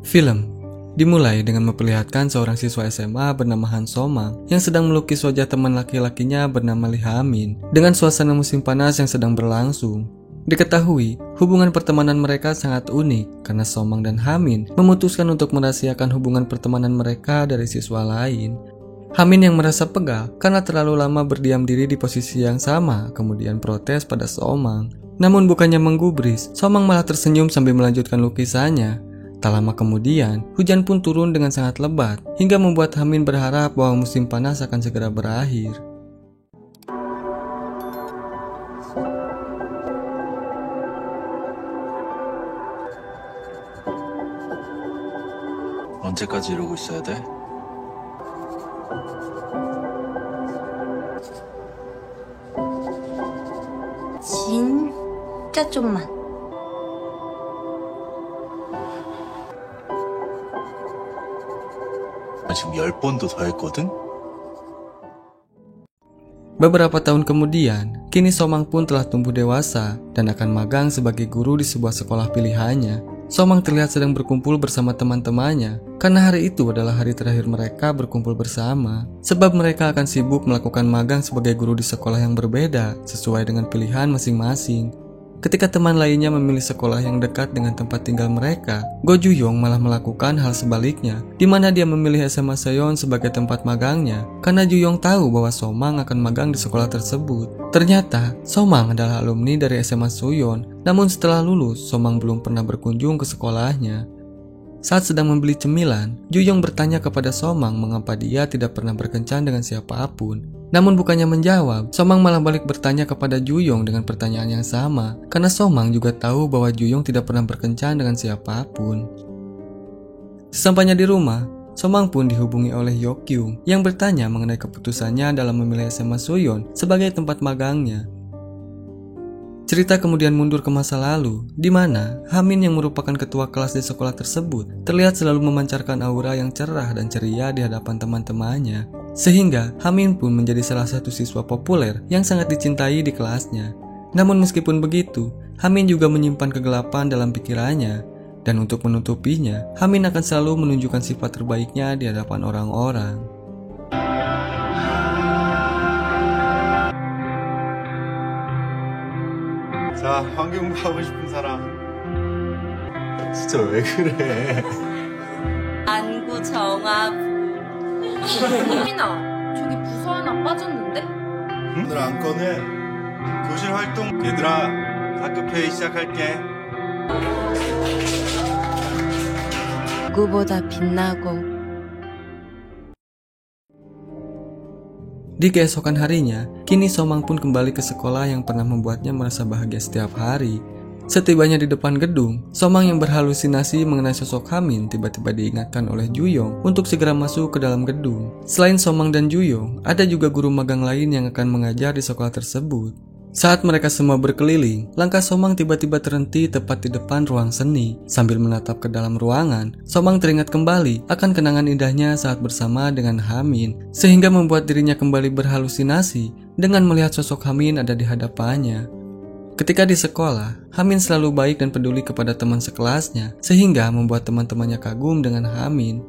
Film dimulai dengan memperlihatkan seorang siswa SMA bernama Han Somang yang sedang melukis wajah teman laki-lakinya bernama Lee Ha-min dengan suasana musim panas yang sedang berlangsung. Diketahui, hubungan pertemanan mereka sangat unik karena Somang dan Ha-min memutuskan untuk merahasiakan hubungan pertemanan mereka dari siswa lain. Ha-min yang merasa pegal karena terlalu lama berdiam diri di posisi yang sama, kemudian protes pada Somang. Namun bukannya menggubris, Somang malah tersenyum sambil melanjutkan lukisannya. Tak lama kemudian, hujan pun turun dengan sangat lebat, hingga membuat Ha-min berharap bahwa musim panas akan segera berakhir. 언제까지 이러고 있어야 돼? 진짜 좀만. 나 지금 10번도 더 했거든? Beberapa tahun kemudian, kini Somang pun telah tumbuh dewasa dan akan magang sebagai guru di sebuah sekolah pilihannya. Somang terlihat sedang berkumpul bersama teman-temannya, karena hari itu adalah hari terakhir mereka berkumpul bersama. Sebab mereka akan sibuk melakukan magang sebagai guru di sekolah yang berbeda, sesuai dengan pilihan masing-masing. Ketika teman lainnya memilih sekolah yang dekat dengan tempat tinggal mereka, Go Ju-yong malah melakukan hal sebaliknya, di mana dia memilih SMA Seon sebagai tempat magangnya, karena Ju-yong tahu bahwa Somang akan magang di sekolah tersebut. Ternyata, Somang adalah alumni dari SMA Suyeon, namun setelah lulus, Somang belum pernah berkunjung ke sekolahnya. Saat sedang membeli cemilan, Ju-yong bertanya kepada Somang mengapa dia tidak pernah berkencan dengan siapapun. Namun bukannya menjawab, Somang malah balik bertanya kepada Ju-yong dengan pertanyaan yang sama, karena Somang juga tahu bahwa Ju-yong tidak pernah berkencan dengan siapapun. Sesampainya di rumah, Somang pun dihubungi oleh Yok-kyung yang bertanya mengenai keputusannya dalam memilih SMA Suyeon sebagai tempat magangnya. Cerita kemudian mundur ke masa lalu, di mana Ha-min yang merupakan ketua kelas di sekolah tersebut terlihat selalu memancarkan aura yang cerah dan ceria di hadapan teman-temannya. Sehingga Ha-min pun menjadi salah satu siswa populer yang sangat dicintai di kelasnya. Namun meskipun begitu, Ha-min juga menyimpan kegelapan dalam pikirannya. Dan untuk menutupinya, Ha-min akan selalu menunjukkan sifat terbaiknya di hadapan orang-orang. 자, 환경부 하고 싶은 사람. 진짜 왜 그래? 안구 정화부. 혜민아, 저기 부서 하나 빠졌는데? 오늘 안건은 교실 활동. 얘들아, 다급회의 시작할게. 누구보다 빛나고. Di keesokan harinya, kini Somang pun kembali ke sekolah yang pernah membuatnya merasa bahagia setiap hari. Setibanya di depan gedung, Somang yang berhalusinasi mengenai sosok Ha-min tiba-tiba diingatkan oleh Ju-yong untuk segera masuk ke dalam gedung. Selain Somang dan Ju-yong, ada juga guru magang lain yang akan mengajar di sekolah tersebut. Saat mereka semua berkeliling, langkah Somang tiba-tiba terhenti tepat di depan ruang seni. Sambil menatap ke dalam ruangan, Somang teringat kembali akan kenangan indahnya saat bersama dengan Ha-min, sehingga membuat dirinya kembali berhalusinasi dengan melihat sosok Ha-min ada di hadapannya. Ketika di sekolah, Ha-min selalu baik dan peduli kepada teman sekelasnya, sehingga membuat teman-temannya kagum dengan Ha-min.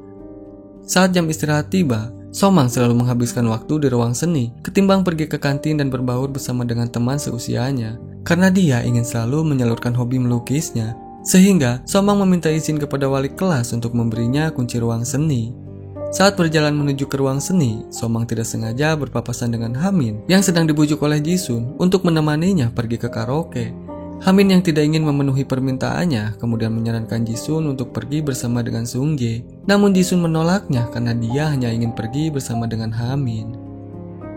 Saat jam istirahat tiba, Somang selalu menghabiskan waktu di ruang seni ketimbang pergi ke kantin dan berbaur bersama dengan teman seusianya, karena dia ingin selalu menyalurkan hobi melukisnya. Sehingga Somang meminta izin kepada wali kelas untuk memberinya kunci ruang seni. Saat berjalan menuju ke ruang seni, Somang tidak sengaja berpapasan dengan Ha-min yang sedang dibujuk oleh Ji-sun untuk menemaninya pergi ke karaoke. Ha-min yang tidak ingin memenuhi permintaannya kemudian menyarankan Ji-sun untuk pergi bersama dengan Sung-jae. Namun Ji-sun menolaknya karena dia hanya ingin pergi bersama dengan Ha-min.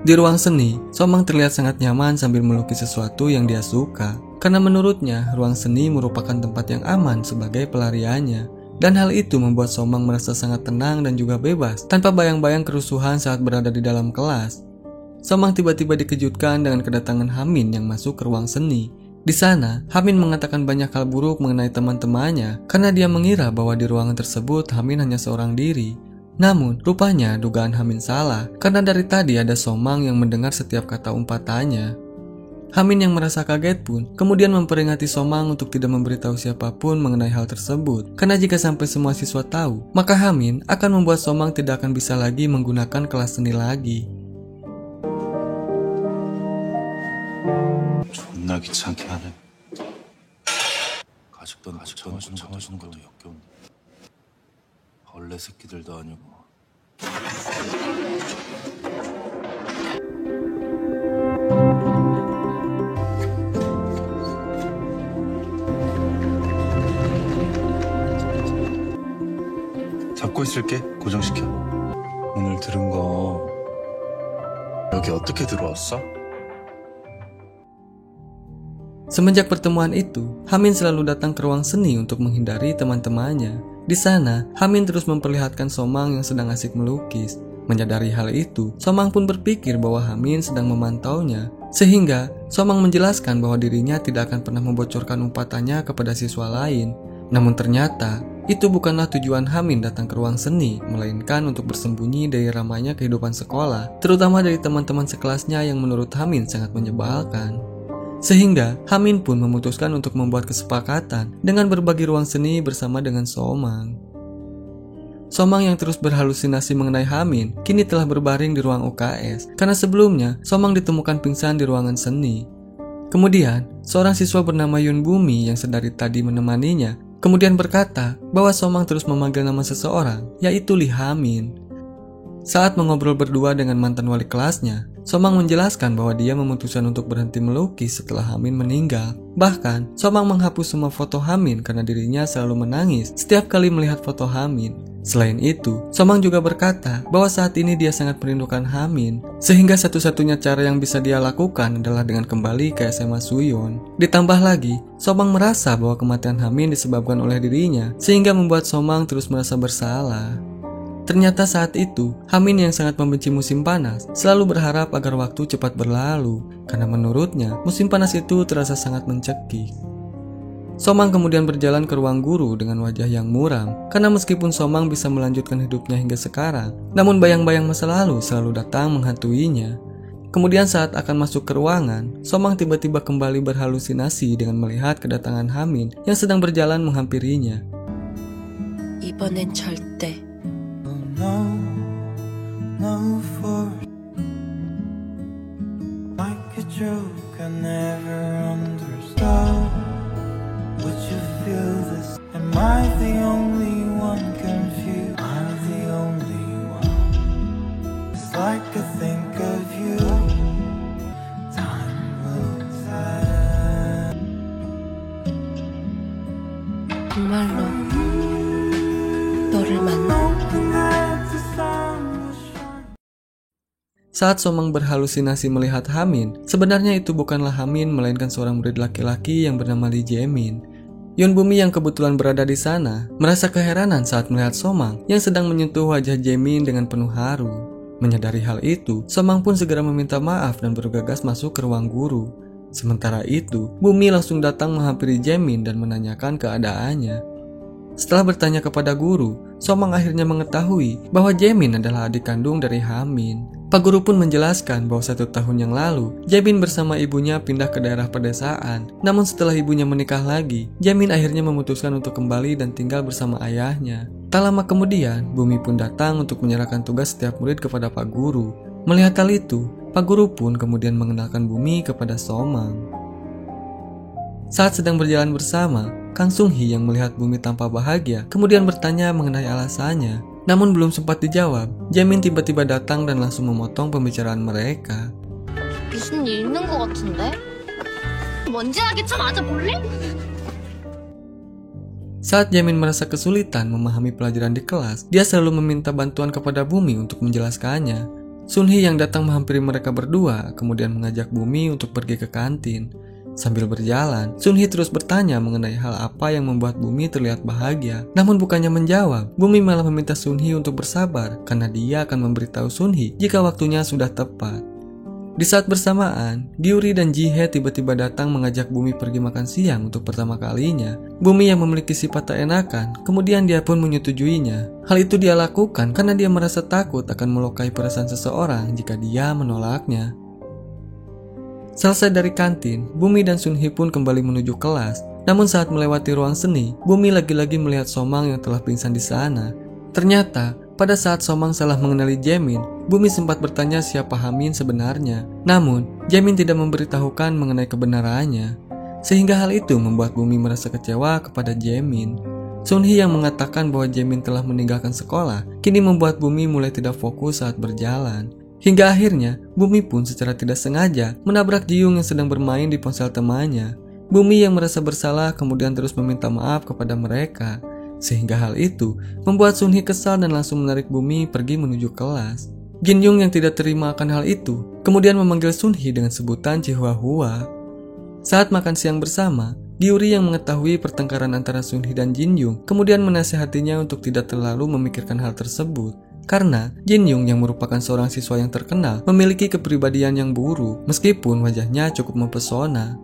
Di ruang seni, Somang terlihat sangat nyaman sambil melukis sesuatu yang dia suka. Karena menurutnya, ruang seni merupakan tempat yang aman sebagai pelariannya. Dan hal itu membuat Somang merasa sangat tenang dan juga bebas tanpa bayang-bayang kerusuhan saat berada di dalam kelas. Somang tiba-tiba dikejutkan dengan kedatangan Ha-min yang masuk ke ruang seni. Di sana, Ha-min mengatakan banyak hal buruk mengenai teman-temannya karena dia mengira bahwa di ruangan tersebut Ha-min hanya seorang diri. Namun, rupanya dugaan Ha-min salah karena dari tadi ada Somang yang mendengar setiap kata umpatannya. Hamin yang merasa kaget pun kemudian memperingati Somang untuk tidak memberitahu siapapun mengenai hal tersebut. Karena jika sampai semua siswa tahu, maka Hamin akan membuat Somang tidak akan bisa lagi menggunakan kelas seni lagi. 존나 귀찮게 하네. 가족도 정해주는 것도 역겨운데. 벌레 새끼들도 아니고. 잡고 있을게. 고정시켜. 오늘 들은 거 여기 어떻게 들어왔어? Semenjak pertemuan itu, Hamin selalu datang ke ruang seni untuk menghindari teman-temannya. Di sana, Hamin terus memperlihatkan Somang yang sedang asik melukis. Menyadari hal itu, Somang pun berpikir bahwa Hamin sedang memantaunya. Sehingga, Somang menjelaskan bahwa dirinya tidak akan pernah membocorkan umpatannya kepada siswa lain. Namun ternyata, itu bukanlah tujuan Hamin datang ke ruang seni, melainkan untuk bersembunyi dari ramainya kehidupan sekolah, terutama dari teman-teman sekelasnya yang menurut Hamin sangat menyebalkan. Sehingga, Hamin pun memutuskan untuk membuat kesepakatan dengan berbagi ruang seni bersama dengan Somang. Somang yang terus berhalusinasi mengenai Hamin, kini telah berbaring di ruang UKS, karena sebelumnya Somang ditemukan pingsan di ruangan seni. Kemudian, seorang siswa bernama Yun Bumi yang sedari tadi menemaninya, kemudian berkata bahwa Somang terus memanggil nama seseorang, yaitu Lee Hamin. Saat mengobrol berdua dengan mantan wali kelasnya, Somang menjelaskan bahwa dia memutuskan untuk berhenti melukis setelah Hamin meninggal. Bahkan, Somang menghapus semua foto Hamin karena dirinya selalu menangis setiap kali melihat foto Hamin. Selain itu, Somang juga berkata bahwa saat ini dia sangat merindukan Hamin, sehingga satu-satunya cara yang bisa dia lakukan adalah dengan kembali ke SMA Suyon. Ditambah lagi, Somang merasa bahwa kematian Hamin disebabkan oleh dirinya, sehingga membuat Somang terus merasa bersalah. Ternyata saat itu, Hamin yang sangat membenci musim panas selalu berharap agar waktu cepat berlalu, karena menurutnya musim panas itu terasa sangat mencekik. Somang kemudian berjalan ke ruang guru dengan wajah yang muram, karena meskipun Somang bisa melanjutkan hidupnya hingga sekarang, namun bayang-bayang masa lalu selalu datang menghantuinya. Kemudian saat akan masuk ke ruangan, Somang tiba-tiba kembali berhalusinasi dengan melihat kedatangan Hamin yang sedang berjalan menghampirinya. 이번엔 절대 No force like a joke I never understood. Would you feel this? Am I the only one confused? Am I the only one? It's like I think of you. Time will tell. 정말로 너를 만나. Saat Somang berhalusinasi melihat Hamin, sebenarnya itu bukanlah Hamin melainkan seorang murid laki-laki yang bernama Lee Jaemin. Yun Bumi yang kebetulan berada di sana merasa keheranan saat melihat Somang yang sedang menyentuh wajah Jaemin dengan penuh haru. Menyadari hal itu, Somang pun segera meminta maaf dan bergegas masuk ke ruang guru. Sementara itu, Bumi langsung datang menghampiri Jaemin dan menanyakan keadaannya. Setelah bertanya kepada guru, Somang akhirnya mengetahui bahwa Jaemin adalah adik kandung dari Hamin. Pak guru pun menjelaskan bahwa 1 tahun yang lalu, Jaemin bersama ibunya pindah ke daerah pedesaan. Namun setelah ibunya menikah lagi, Jaemin akhirnya memutuskan untuk kembali dan tinggal bersama ayahnya. Tak lama kemudian, Bumi pun datang untuk menyerahkan tugas setiap murid kepada Pak guru. Melihat hal itu, Pak guru pun kemudian mengenalkan Bumi kepada Somang. Saat sedang berjalan bersama, Kang Sung Hee yang melihat Bumi tanpa bahagia kemudian bertanya mengenai alasannya. Namun belum sempat dijawab, Jaemin tiba-tiba datang dan langsung memotong pembicaraan mereka. 무슨 일 있는 것 같은데? 먼지나게 좀 맞아볼래? Saat Jaemin merasa kesulitan memahami pelajaran di kelas, dia selalu meminta bantuan kepada Bumi untuk menjelaskannya. Sun Hee yang datang menghampiri mereka berdua kemudian mengajak Bumi untuk pergi ke kantin. Sambil berjalan, Sun Hee terus bertanya mengenai hal apa yang membuat Bumi terlihat bahagia. Namun bukannya menjawab, Bumi malah meminta Sun Hee untuk bersabar karena dia akan memberitahu Sun Hee jika waktunya sudah tepat. Di saat bersamaan, Gyuri dan Ji-hye tiba-tiba datang mengajak Bumi pergi makan siang untuk pertama kalinya. Bumi yang memiliki sifat tak enakan, kemudian dia pun menyetujuinya. Hal itu dia lakukan karena dia merasa takut akan melukai perasaan seseorang jika dia menolaknya. Selesai dari kantin, Bumi dan Sunhee pun kembali menuju kelas. Namun saat melewati ruang seni, Bumi lagi-lagi melihat Somang yang telah pingsan di sana. Ternyata, pada saat Somang salah mengenali Jaemin, Bumi sempat bertanya siapa Hamin sebenarnya. Namun, Jaemin tidak memberitahukan mengenai kebenarannya. Sehingga hal itu membuat Bumi merasa kecewa kepada Jaemin. Sunhee yang mengatakan bahwa Jaemin telah meninggalkan sekolah, kini membuat Bumi mulai tidak fokus saat berjalan. Hingga akhirnya, Bumi pun secara tidak sengaja menabrak Ji-young yang sedang bermain di ponsel temannya. Bumi yang merasa bersalah kemudian terus meminta maaf kepada mereka. Sehingga hal itu membuat Sunhee kesal dan langsung menarik Bumi pergi menuju kelas. Jin-young yang tidak terima akan hal itu kemudian memanggil Sunhee dengan sebutan Chihua-hua. Saat makan siang bersama, Gyuri yang mengetahui pertengkaran antara Sunhee dan Jin-young kemudian menasihatinya untuk tidak terlalu memikirkan hal tersebut. Karena Jin-young yang merupakan seorang siswa yang terkenal memiliki kepribadian yang buruk meskipun wajahnya cukup mempesona.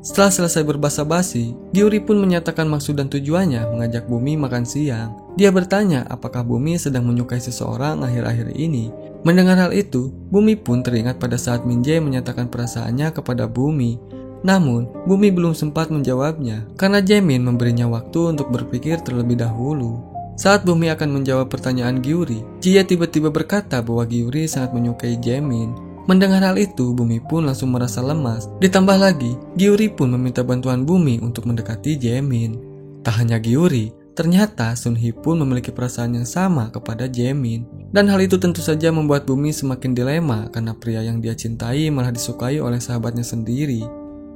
Setelah selesai berbasa-basi, Gyuri pun menyatakan maksud dan tujuannya mengajak Bumi makan siang. Dia bertanya apakah Bumi sedang menyukai seseorang akhir-akhir ini. Mendengar hal itu, Bumi pun teringat pada saat Min-jae menyatakan perasaannya kepada Bumi. Namun, Bumi belum sempat menjawabnya karena Jaemin memberinya waktu untuk berpikir terlebih dahulu. Saat Bumi akan menjawab pertanyaan Gyuri, Jie tiba-tiba berkata bahwa Gyuri sangat menyukai Jaemin. Mendengar hal itu, Bumi pun langsung merasa lemas. Ditambah lagi, Gyuri pun meminta bantuan Bumi untuk mendekati Jaemin. Tak hanya Gyuri, ternyata Sunhee pun memiliki perasaan yang sama kepada Jaemin. Dan hal itu tentu saja membuat Bumi semakin dilema karena pria yang dia cintai malah disukai oleh sahabatnya sendiri.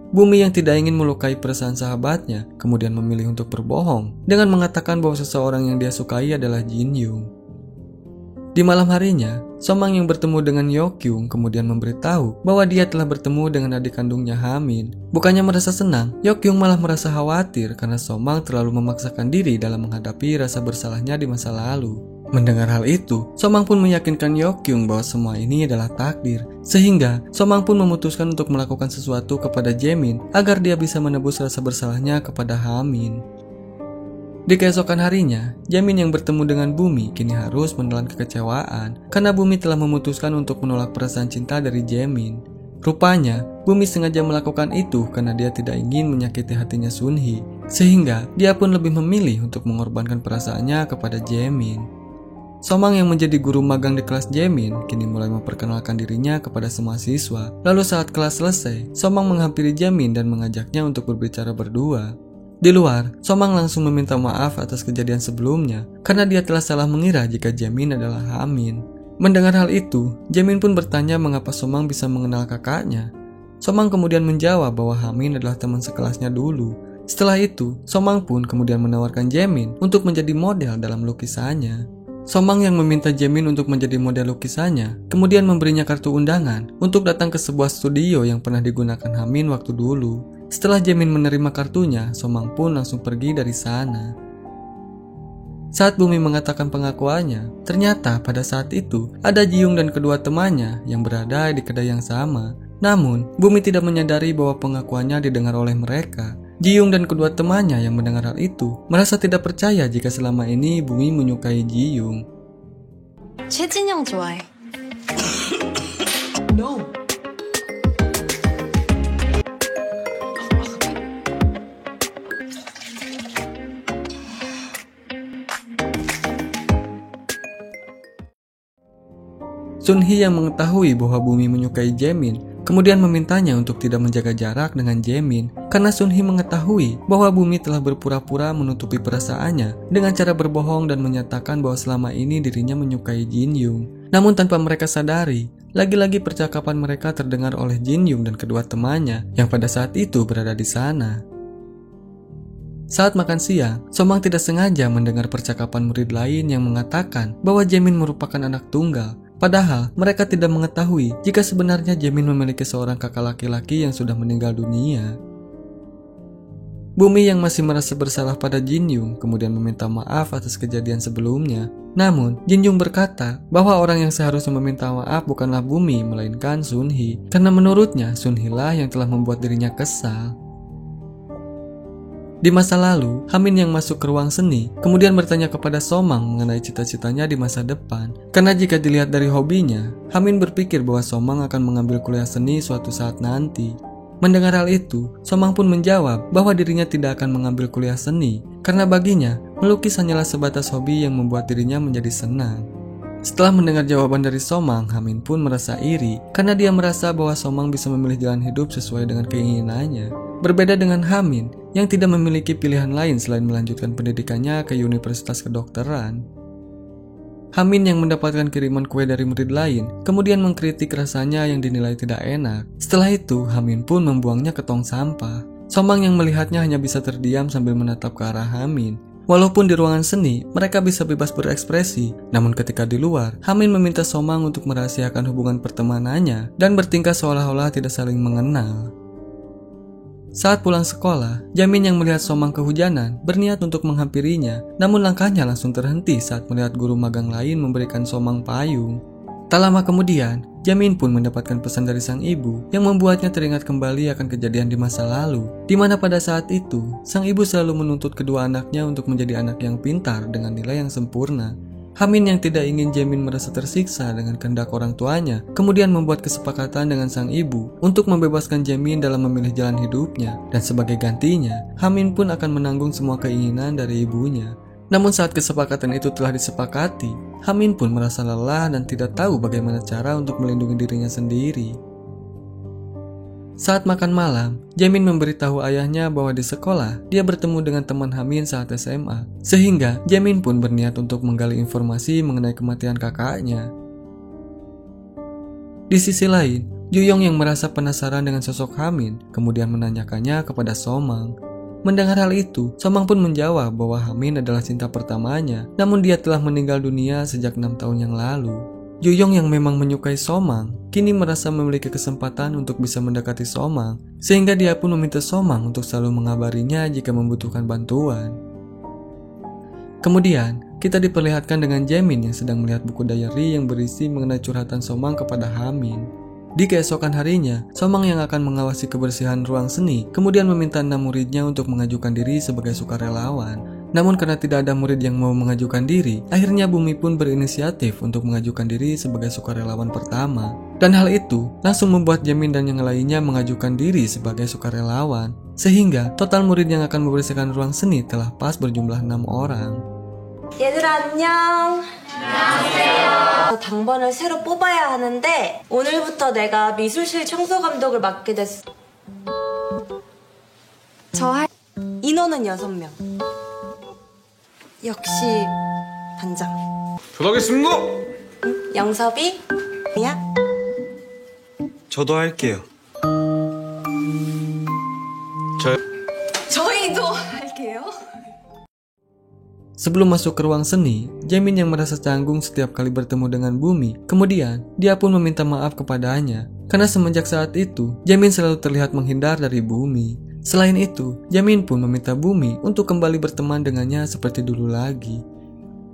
Bumi yang tidak ingin melukai perasaan sahabatnya kemudian memilih untuk berbohong dengan mengatakan bahwa seseorang yang dia sukai adalah Jin-young. Di malam harinya, Somang yang bertemu dengan Yeok-kyung kemudian memberitahu bahwa dia telah bertemu dengan adik kandungnya Hamin. Bukannya merasa senang, Yeok-kyung malah merasa khawatir karena Somang terlalu memaksakan diri dalam menghadapi rasa bersalahnya di masa lalu. Mendengar hal itu, Somang pun meyakinkan Yeok-kyung bahwa semua ini adalah takdir. Sehingga, Somang pun memutuskan untuk melakukan sesuatu kepada Jaemin agar dia bisa menebus rasa bersalahnya kepada Hamin. Di keesokan harinya, Jaemin yang bertemu dengan Bumi kini harus menelan kekecewaan karena Bumi telah memutuskan untuk menolak perasaan cinta dari Jaemin. Rupanya, Bumi sengaja melakukan itu karena dia tidak ingin menyakiti hatinya Sunhee, sehingga dia pun lebih memilih untuk mengorbankan perasaannya kepada Jaemin. Somang yang menjadi guru magang di kelas Jaemin kini mulai memperkenalkan dirinya kepada semua siswa. Lalu saat kelas selesai, Somang menghampiri Jaemin dan mengajaknya untuk berbicara berdua. Di luar, Somang langsung meminta maaf atas kejadian sebelumnya karena dia telah salah mengira jika Jaemin adalah Hamin. Mendengar hal itu, Jaemin pun bertanya mengapa Somang bisa mengenal kakaknya. Somang kemudian menjawab bahwa Hamin adalah teman sekelasnya dulu. Setelah itu, Somang pun kemudian menawarkan Jaemin untuk menjadi model dalam lukisannya. Somang yang meminta Jaemin untuk menjadi model lukisannya, kemudian memberinya kartu undangan untuk datang ke sebuah studio yang pernah digunakan Hamin waktu dulu. Setelah Jaemin menerima kartunya, Somang pun langsung pergi dari sana. Saat Bumi mengatakan pengakuannya, ternyata pada saat itu ada Ji-young dan kedua temannya yang berada di kedai yang sama. Namun, Bumi tidak menyadari bahwa pengakuannya didengar oleh mereka. Ji-young dan kedua temannya yang mendengar hal itu merasa tidak percaya jika selama ini Bumi menyukai Ji-young. 최진영 좋아해. No. Sunhee yang mengetahui bahwa Bumi menyukai Jaemin kemudian memintanya untuk tidak menjaga jarak dengan Jaemin karena Sunhee mengetahui bahwa Bumi telah berpura-pura menutupi perasaannya dengan cara berbohong dan menyatakan bahwa selama ini dirinya menyukai Jin-young. Namun tanpa mereka sadari, lagi-lagi percakapan mereka terdengar oleh Jin-young dan kedua temannya yang pada saat itu berada di sana. Saat makan siang, Somang tidak sengaja mendengar percakapan murid lain yang mengatakan bahwa Jaemin merupakan anak tunggal. Padahal mereka tidak mengetahui jika sebenarnya Jaemin memiliki seorang kakak laki-laki yang sudah meninggal dunia. Bumi yang masih merasa bersalah pada Jin-young kemudian meminta maaf atas kejadian sebelumnya. Namun, Jin-young berkata bahwa orang yang seharusnya meminta maaf bukanlah Bumi melainkan Sunhee, karena menurutnya Sunhee lah yang telah membuat dirinya kesal. Di masa lalu, Hamin yang masuk ke ruang seni kemudian bertanya kepada Somang mengenai cita-citanya di masa depan. Karena jika dilihat dari hobinya, Hamin berpikir bahwa Somang akan mengambil kuliah seni suatu saat nanti. Mendengar hal itu, Somang pun menjawab bahwa dirinya tidak akan mengambil kuliah seni karena baginya, melukis hanyalah sebatas hobi yang membuat dirinya menjadi senang. Setelah mendengar jawaban dari Somang, Hamin pun merasa iri karena dia merasa bahwa Somang bisa memilih jalan hidup sesuai dengan keinginannya. Berbeda dengan Hamin yang tidak memiliki pilihan lain selain melanjutkan pendidikannya ke Universitas Kedokteran. Hamin yang mendapatkan kiriman kue dari murid lain kemudian mengkritik rasanya yang dinilai tidak enak. Setelah itu, Hamin pun membuangnya ke tong sampah. Somang yang melihatnya hanya bisa terdiam sambil menatap ke arah Hamin. Walaupun di ruangan seni, mereka bisa bebas berekspresi, namun ketika di luar, Hamin meminta Somang untuk merahasiakan hubungan pertemanannya dan bertingkah seolah-olah tidak saling mengenal. Saat pulang sekolah, Jamin yang melihat Somang kehujanan berniat untuk menghampirinya, namun langkahnya langsung terhenti saat melihat guru magang lain memberikan Somang payung. Tak lama kemudian, Jamin pun mendapatkan pesan dari sang ibu yang membuatnya teringat kembali akan kejadian di masa lalu, di mana pada saat itu, sang ibu selalu menuntut kedua anaknya untuk menjadi anak yang pintar dengan nilai yang sempurna. Hamin yang tidak ingin Jamin merasa tersiksa dengan kehendak orang tuanya, kemudian membuat kesepakatan dengan sang ibu untuk membebaskan Jamin dalam memilih jalan hidupnya, dan sebagai gantinya, Hamin pun akan menanggung semua keinginan dari ibunya. Namun saat kesepakatan itu telah disepakati, Hamin pun merasa lelah dan tidak tahu bagaimana cara untuk melindungi dirinya sendiri. Saat makan malam, Jamin memberitahu ayahnya bahwa di sekolah dia bertemu dengan teman Hamin saat SMA, sehingga Jamin pun berniat untuk menggali informasi mengenai kematian kakaknya. Di sisi lain, Juyong yang merasa penasaran dengan sosok Hamin, kemudian menanyakannya kepada Somang. Mendengar hal itu, Somang pun menjawab bahwa Hamin adalah cinta pertamanya, namun dia telah meninggal dunia sejak 6 tahun yang lalu. Juyong yang memang menyukai Somang, kini merasa memiliki kesempatan untuk bisa mendekati Somang, sehingga dia pun meminta Somang untuk selalu mengabarinya jika membutuhkan bantuan. Kemudian, kita diperlihatkan dengan Jamin yang sedang melihat buku diary yang berisi mengenai curhatan Somang kepada Hamin. Di keesokan harinya, Somang yang akan mengawasi kebersihan ruang seni kemudian meminta 6 muridnya untuk mengajukan diri sebagai sukarelawan. Namun karena tidak ada murid yang mau mengajukan diri, akhirnya Bumi pun berinisiatif untuk mengajukan diri sebagai sukarelawan pertama. Dan hal itu langsung membuat Jamin dan yang lainnya mengajukan diri sebagai sukarelawan. Sehingga total murid yang akan membersihkan ruang seni telah pas berjumlah 6 orang. 얘들아 안녕. 안녕하세요. 당번을 새로 뽑아야 하는데 오늘부터 내가 미술실 청소 감독을 맡게 됐어. 인원은 6명. 역시 반장. 들어가겠습니다. 영섭이? 야? 저도 할게요. 저희도 할게요. Sebelum masuk ke ruang seni, Jamin yang merasa canggung setiap kali bertemu dengan Bumi. Kemudian, dia pun meminta maaf kepadanya. Karena semenjak saat itu, Jamin selalu terlihat menghindar dari Bumi. Selain itu, Jamin pun meminta Bumi untuk kembali berteman dengannya seperti dulu lagi.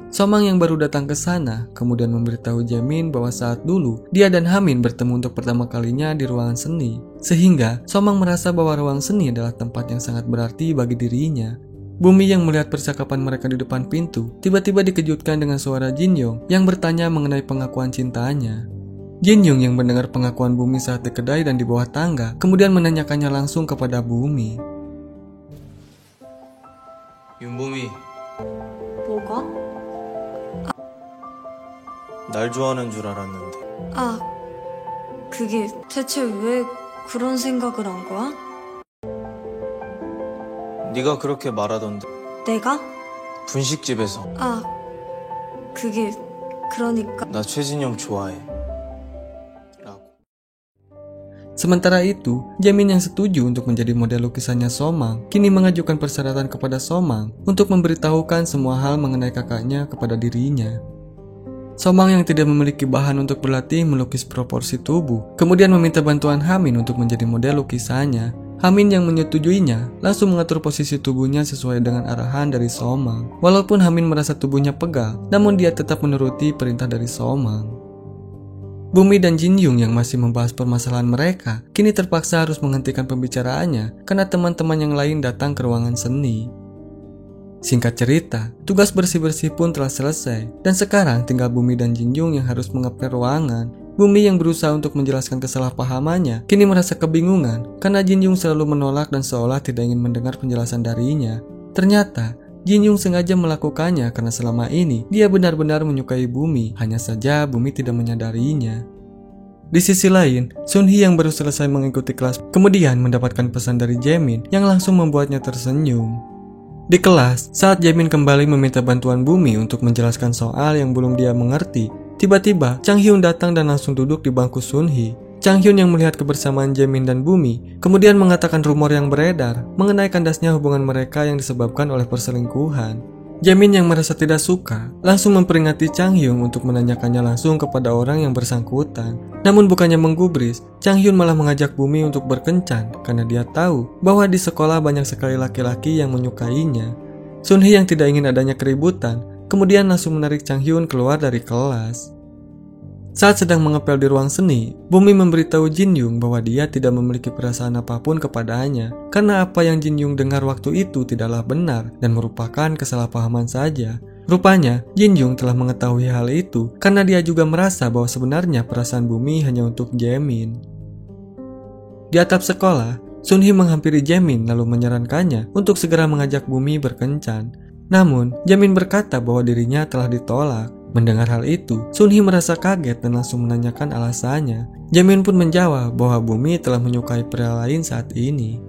Somang yang baru datang ke sana, kemudian memberitahu Jamin bahwa saat dulu, dia dan Hamin bertemu untuk pertama kalinya di ruangan seni. Sehingga, Somang merasa bahwa ruang seni adalah tempat yang sangat berarti bagi dirinya. Bumi yang melihat percakapan mereka di depan pintu, tiba-tiba dikejutkan dengan suara Jinyong yang bertanya mengenai pengakuan cintanya. Jinyong yang mendengar pengakuan Bumi saat di kedai dan di bawah tangga, kemudian menanyakannya langsung kepada Bumi. 윤봄이 뭐가? 날 좋아하는 줄 알았는데 아, 그게 대체 왜 그런 생각을 한 거야? 네가 그렇게 말하던데 내가? 분식집에서 아, 그게 그러니까 나 최진영 좋아해 라고. Sementara itu, Jamin yang setuju untuk menjadi model lukisannya Somang, kini mengajukan persyaratan kepada Somang untuk memberitahukan semua hal mengenai kakaknya kepada dirinya. Somang yang tidak memiliki bahan untuk berlatih melukis proporsi tubuh, kemudian meminta bantuan Hamin untuk menjadi model lukisannya. Hamin yang menyetujuinya langsung mengatur posisi tubuhnya sesuai dengan arahan dari Somang. Walaupun Hamin merasa tubuhnya pegal, namun dia tetap menuruti perintah dari Somang. Bumi dan Jin Young yang masih membahas permasalahan mereka kini terpaksa harus menghentikan pembicaraannya karena teman-teman yang lain datang ke ruangan seni. Singkat cerita, tugas bersih-bersih pun telah selesai dan sekarang tinggal Bumi dan Jin Young yang harus mengepel ruangan. Bumi yang berusaha untuk menjelaskan kesalahpahamannya kini merasa kebingungan karena Jin Young selalu menolak dan seolah tidak ingin mendengar penjelasan darinya. Ternyata Jin Young sengaja melakukannya karena selama ini dia benar-benar menyukai Bumi, hanya saja Bumi tidak menyadarinya. Di sisi lain, Sun Hee yang baru selesai mengikuti kelas kemudian mendapatkan pesan dari Jaemin yang langsung membuatnya tersenyum. Di kelas, saat Jaemin kembali meminta bantuan Bumi untuk menjelaskan soal yang belum dia mengerti, tiba-tiba Chang Hyun datang dan langsung duduk di bangku Sun Hee. Chang Hyun yang melihat kebersamaan Jaemin dan Bumi kemudian mengatakan rumor yang beredar mengenai kandasnya hubungan mereka yang disebabkan oleh perselingkuhan. Jaemin yang merasa tidak suka langsung memperingati Chang Hyun untuk menanyakannya langsung kepada orang yang bersangkutan. Namun bukannya menggubris, Chang Hyun malah mengajak Bumi untuk berkencan karena dia tahu bahwa di sekolah banyak sekali laki-laki yang menyukainya. Sun Hee yang tidak ingin adanya keributan kemudian langsung menarik Chang Hyun keluar dari kelas. Saat sedang mengepel di ruang seni, Bumi memberitahu Jin Young bahwa dia tidak memiliki perasaan apapun kepadanya karena apa yang Jin Young dengar waktu itu tidaklah benar dan merupakan kesalahpahaman saja. Rupanya, Jin Young telah mengetahui hal itu karena dia juga merasa bahwa sebenarnya perasaan Bumi hanya untuk Jaemin. Di atap sekolah, Sun Hee menghampiri Jaemin lalu menyarankannya untuk segera mengajak Bumi berkencan. Namun, Jaemin berkata bahwa dirinya telah ditolak. Mendengar hal itu, Sun Hee merasa kaget dan langsung menanyakan alasannya. Jaemin pun menjawab bahwa Bumi telah menyukai pria lain saat ini.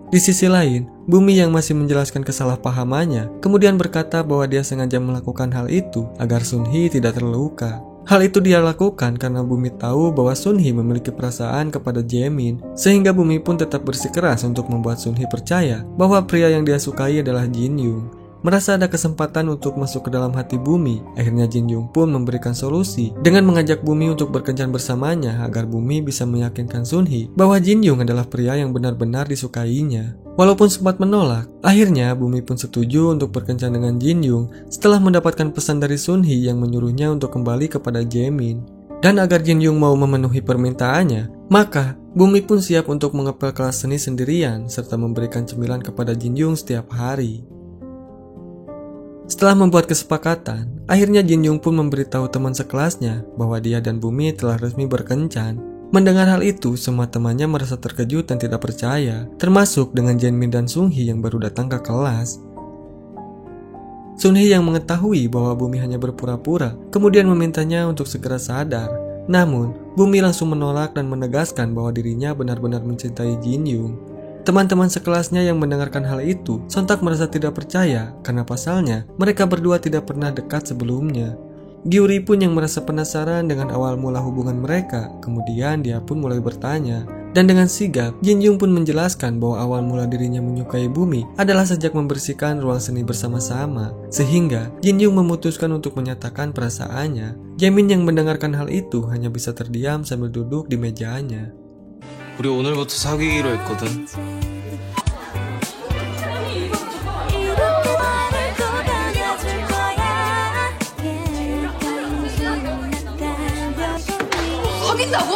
Di sisi lain, Bumi yang masih menjelaskan kesalahpahamannya kemudian berkata bahwa dia sengaja melakukan hal itu agar Sun Hee tidak terluka. Hal itu dia lakukan karena Bumi tahu bahwa Sun Hee memiliki perasaan kepada Jaemin, sehingga Bumi pun tetap bersikeras untuk membuat Sun Hee percaya bahwa pria yang dia sukai adalah Jin Young. Merasa ada kesempatan untuk masuk ke dalam hati Bumi, akhirnya Jin Young pun memberikan solusi dengan mengajak Bumi untuk berkencan bersamanya agar Bumi bisa meyakinkan Sun Hee bahwa Jin Young adalah pria yang benar-benar disukainya. Walaupun sempat menolak, akhirnya Bumi pun setuju untuk berkencan dengan Jin Young setelah mendapatkan pesan dari Sun Hee yang menyuruhnya untuk kembali kepada Jaemin. Dan agar Jin Young mau memenuhi permintaannya, maka Bumi pun siap untuk mengepel kelas seni sendirian serta memberikan cemilan kepada Jin Young setiap hari. Setelah membuat kesepakatan, akhirnya Jin Young pun memberitahu teman sekelasnya bahwa dia dan Bumi telah resmi berkencan. Mendengar hal itu, semua temannya merasa terkejut dan tidak percaya, termasuk dengan Jaemin dan Sung Hee yang baru datang ke kelas. Sun Hee yang mengetahui bahwa Bumi hanya berpura-pura, kemudian memintanya untuk segera sadar. Namun, Bumi langsung menolak dan menegaskan bahwa dirinya benar-benar mencintai Jin Young. Teman-teman sekelasnya yang mendengarkan hal itu sontak merasa tidak percaya karena pasalnya mereka berdua tidak pernah dekat sebelumnya. Gyuri pun yang merasa penasaran dengan awal mula hubungan mereka, kemudian dia pun mulai bertanya. Dan dengan sigap, Jin Young pun menjelaskan bahwa awal mula dirinya menyukai Bumi adalah sejak membersihkan ruang seni bersama-sama. Sehingga Jin Young memutuskan untuk menyatakan perasaannya. Jaemin yang mendengarkan hal itu hanya bisa terdiam sambil duduk di mejanya. 우리 오늘부터 사귀기로 했거든. 사귄다고?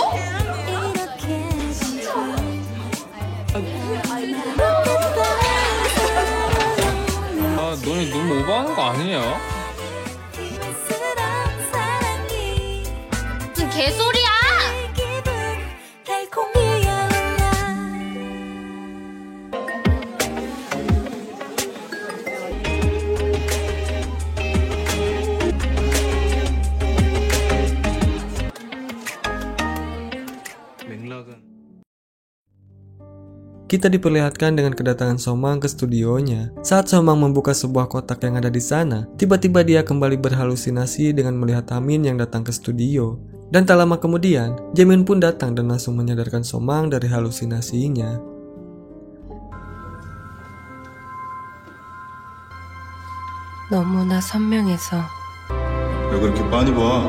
아, 너네 너무 오버하는 거 아니냐? 무슨 개소리야! Kita diperlihatkan dengan kedatangan Somang ke studionya. Saat Somang membuka sebuah kotak yang ada di sana, tiba-tiba dia kembali berhalusinasi dengan melihat Hamin yang datang ke studio. Dan tak lama kemudian, Jaemin pun datang dan langsung menyadarkan Somang dari halusinasinya. 너무나 선명해서 왜 그렇게 빤히 봐?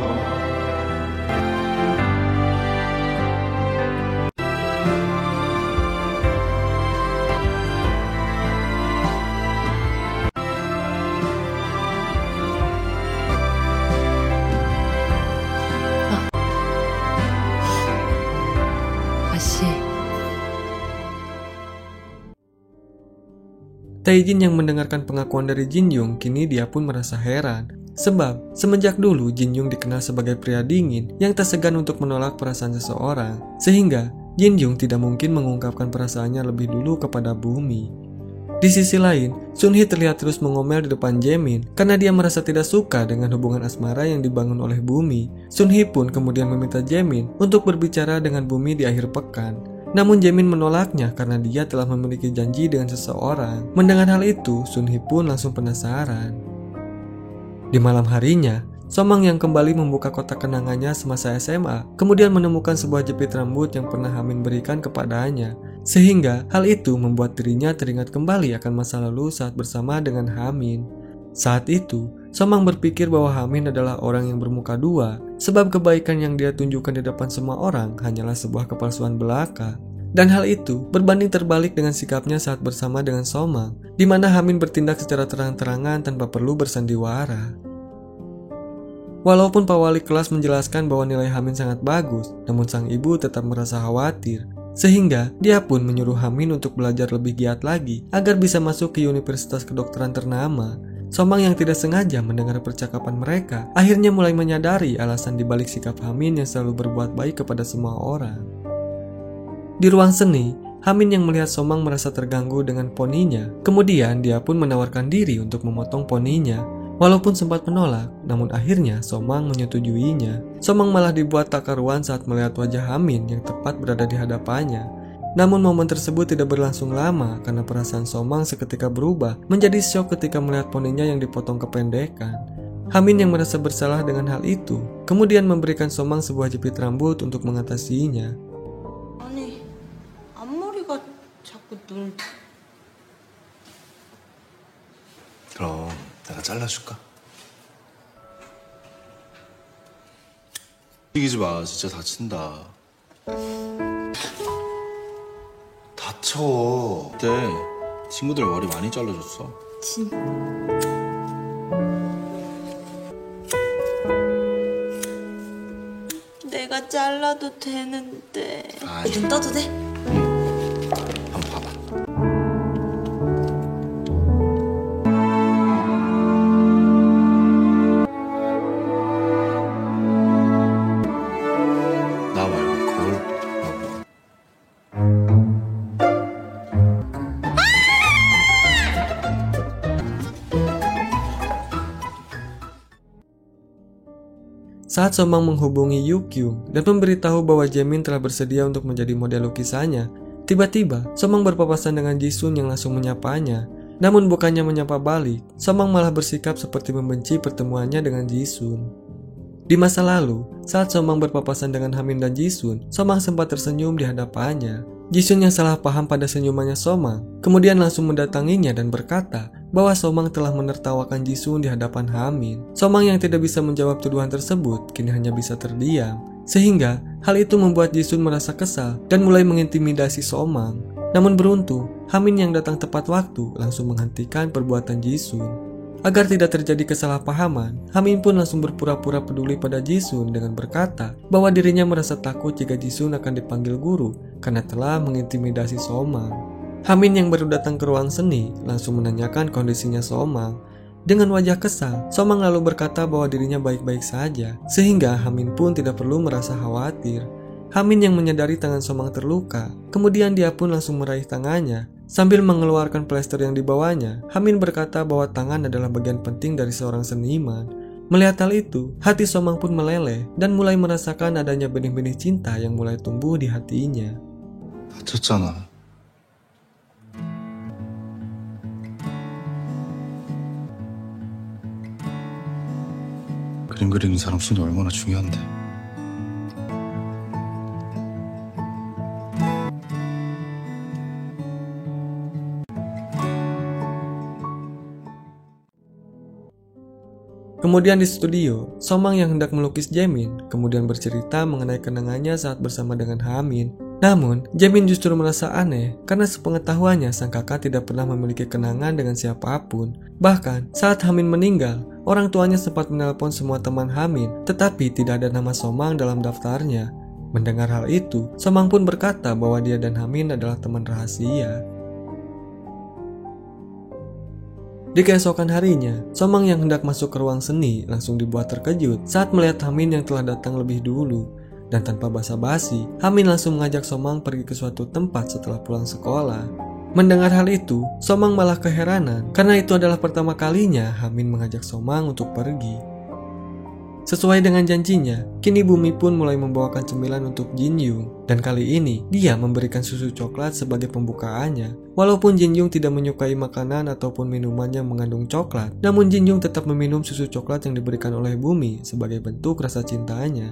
Taejin yang mendengarkan pengakuan dari Jinyoung, kini dia pun merasa heran. Sebab, semenjak dulu Jinyoung dikenal sebagai pria dingin yang tak segan untuk menolak perasaan seseorang. Sehingga, Jinyoung tidak mungkin mengungkapkan perasaannya lebih dulu kepada Bumi. Di sisi lain, Sunhee terlihat terus mengomel di depan Jaemin karena dia merasa tidak suka dengan hubungan asmara yang dibangun oleh Bumi. Sunhee pun kemudian meminta Jaemin untuk berbicara dengan Bumi di akhir pekan. Namun Jaemin menolaknya karena dia telah memiliki janji dengan seseorang. Mendengar hal itu, Sunhee pun langsung penasaran. Di malam harinya, Somang yang kembali membuka kotak kenangannya semasa SMA, kemudian menemukan sebuah jepit rambut yang pernah Hamin berikan kepadanya. Sehingga hal itu membuat dirinya teringat kembali akan masa lalu saat bersama dengan Hamin. Saat itu, Somang berpikir bahwa Hamin adalah orang yang bermuka dua, sebab kebaikan yang dia tunjukkan di depan semua orang hanyalah sebuah kepalsuan belaka. Dan hal itu berbanding terbalik dengan sikapnya saat bersama dengan Somang, di mana Hamin bertindak secara terang-terangan tanpa perlu bersandiwara. Walaupun Pak Wali kelas menjelaskan bahwa nilai Hamin sangat bagus, namun sang ibu tetap merasa khawatir. Sehingga dia pun menyuruh Hamin untuk belajar lebih giat lagi agar bisa masuk ke universitas kedokteran ternama. Somang yang tidak sengaja mendengar percakapan mereka akhirnya mulai menyadari alasan dibalik sikap Hamin yang selalu berbuat baik kepada semua orang. Di ruang seni, Hamin yang melihat Somang merasa terganggu dengan poninya. Kemudian dia pun menawarkan diri untuk memotong poninya. Walaupun sempat menolak, namun akhirnya Somang menyetujuinya. Somang malah dibuat tak karuan saat melihat wajah Hamin yang tepat berada di hadapannya. Namun momen tersebut tidak berlangsung lama karena perasaan Somang seketika berubah menjadi syok ketika melihat poninya yang dipotong kependekan. Hamin yang merasa bersalah dengan hal itu, kemudian memberikan Somang sebuah jepit rambut untuk mengatasinya. 아니, 앞머리가 자꾸 눈... 그럼 내가 잘라줄까? 움직이지 마. 진짜 다친다. 다쳐. 그때 친구들 머리 많이 잘라줬어. 내가 잘라도 되는데... 아니. 눈 떠도 돼? 한번 봐봐. 나 말고 거울 봐봐. Saat Somang menghubungi Yukyung dan memberitahu bahwa Jaemin telah bersedia untuk menjadi model lukisannya, tiba-tiba Somang berpapasan dengan Jisun yang langsung menyapanya. Namun bukannya menyapa balik, Somang malah bersikap seperti membenci pertemuannya dengan Jisun. Di masa lalu, saat Somang berpapasan dengan Hamin dan Jisun, Somang sempat tersenyum di hadapannya. Jisun yang salah paham pada senyumannya Somang, kemudian langsung mendatanginya dan berkata bahwa Somang telah menertawakan Jisun di hadapan Hamin. Somang yang tidak bisa menjawab tuduhan tersebut kini hanya bisa terdiam. Sehingga hal itu membuat Jisun merasa kesal dan mulai mengintimidasi Somang. Namun beruntung, Hamin yang datang tepat waktu langsung menghentikan perbuatan Jisun. Agar tidak terjadi kesalahpahaman, Hamin pun langsung berpura-pura peduli pada Jisun dengan berkata bahwa dirinya merasa takut jika Jisun akan dipanggil guru karena telah mengintimidasi Somang. Hamin yang baru datang ke ruang seni langsung menanyakan kondisinya Somang. Dengan wajah kesal, Somang lalu berkata bahwa dirinya baik-baik saja, sehingga Hamin pun tidak perlu merasa khawatir. Hamin yang menyadari tangan Somang terluka, kemudian dia pun langsung meraih tangannya. Sambil mengeluarkan plester yang dibawanya, Hamin berkata bahwa tangan adalah bagian penting dari seorang seniman. Melihat hal itu, hati Somang pun meleleh dan mulai merasakan adanya benih-benih cinta yang mulai tumbuh di hatinya. 다쳤잖아. 그림 그리는 사람 손이 얼마나 중요한데. Kemudian di studio, Somang yang hendak melukis Jaemin kemudian bercerita mengenai kenangannya saat bersama dengan Hamin. Namun, Jaemin justru merasa aneh karena sepengetahuannya sang kakak tidak pernah memiliki kenangan dengan siapapun. Bahkan, saat Hamin meninggal, orang tuanya sempat menelpon semua teman Hamin, tetapi tidak ada nama Somang dalam daftarnya. Mendengar hal itu, Somang pun berkata bahwa dia dan Hamin adalah teman rahasia. Di keesokan harinya, Somang yang hendak masuk ke ruang seni langsung dibuat terkejut saat melihat Hamin yang telah datang lebih dulu. Dan tanpa basa-basi, Hamin langsung mengajak Somang pergi ke suatu tempat setelah pulang sekolah. Mendengar hal itu, Somang malah keheranan karena itu adalah pertama kalinya Hamin mengajak Somang untuk pergi. Sesuai dengan janjinya, kini Bumi pun mulai membawakan cemilan untuk Jin Young. Dan kali ini, dia memberikan susu coklat sebagai pembukaannya. Walaupun Jin Young tidak menyukai makanan ataupun minuman yang mengandung coklat, namun Jin Young tetap meminum susu coklat yang diberikan oleh Bumi sebagai bentuk rasa cintanya.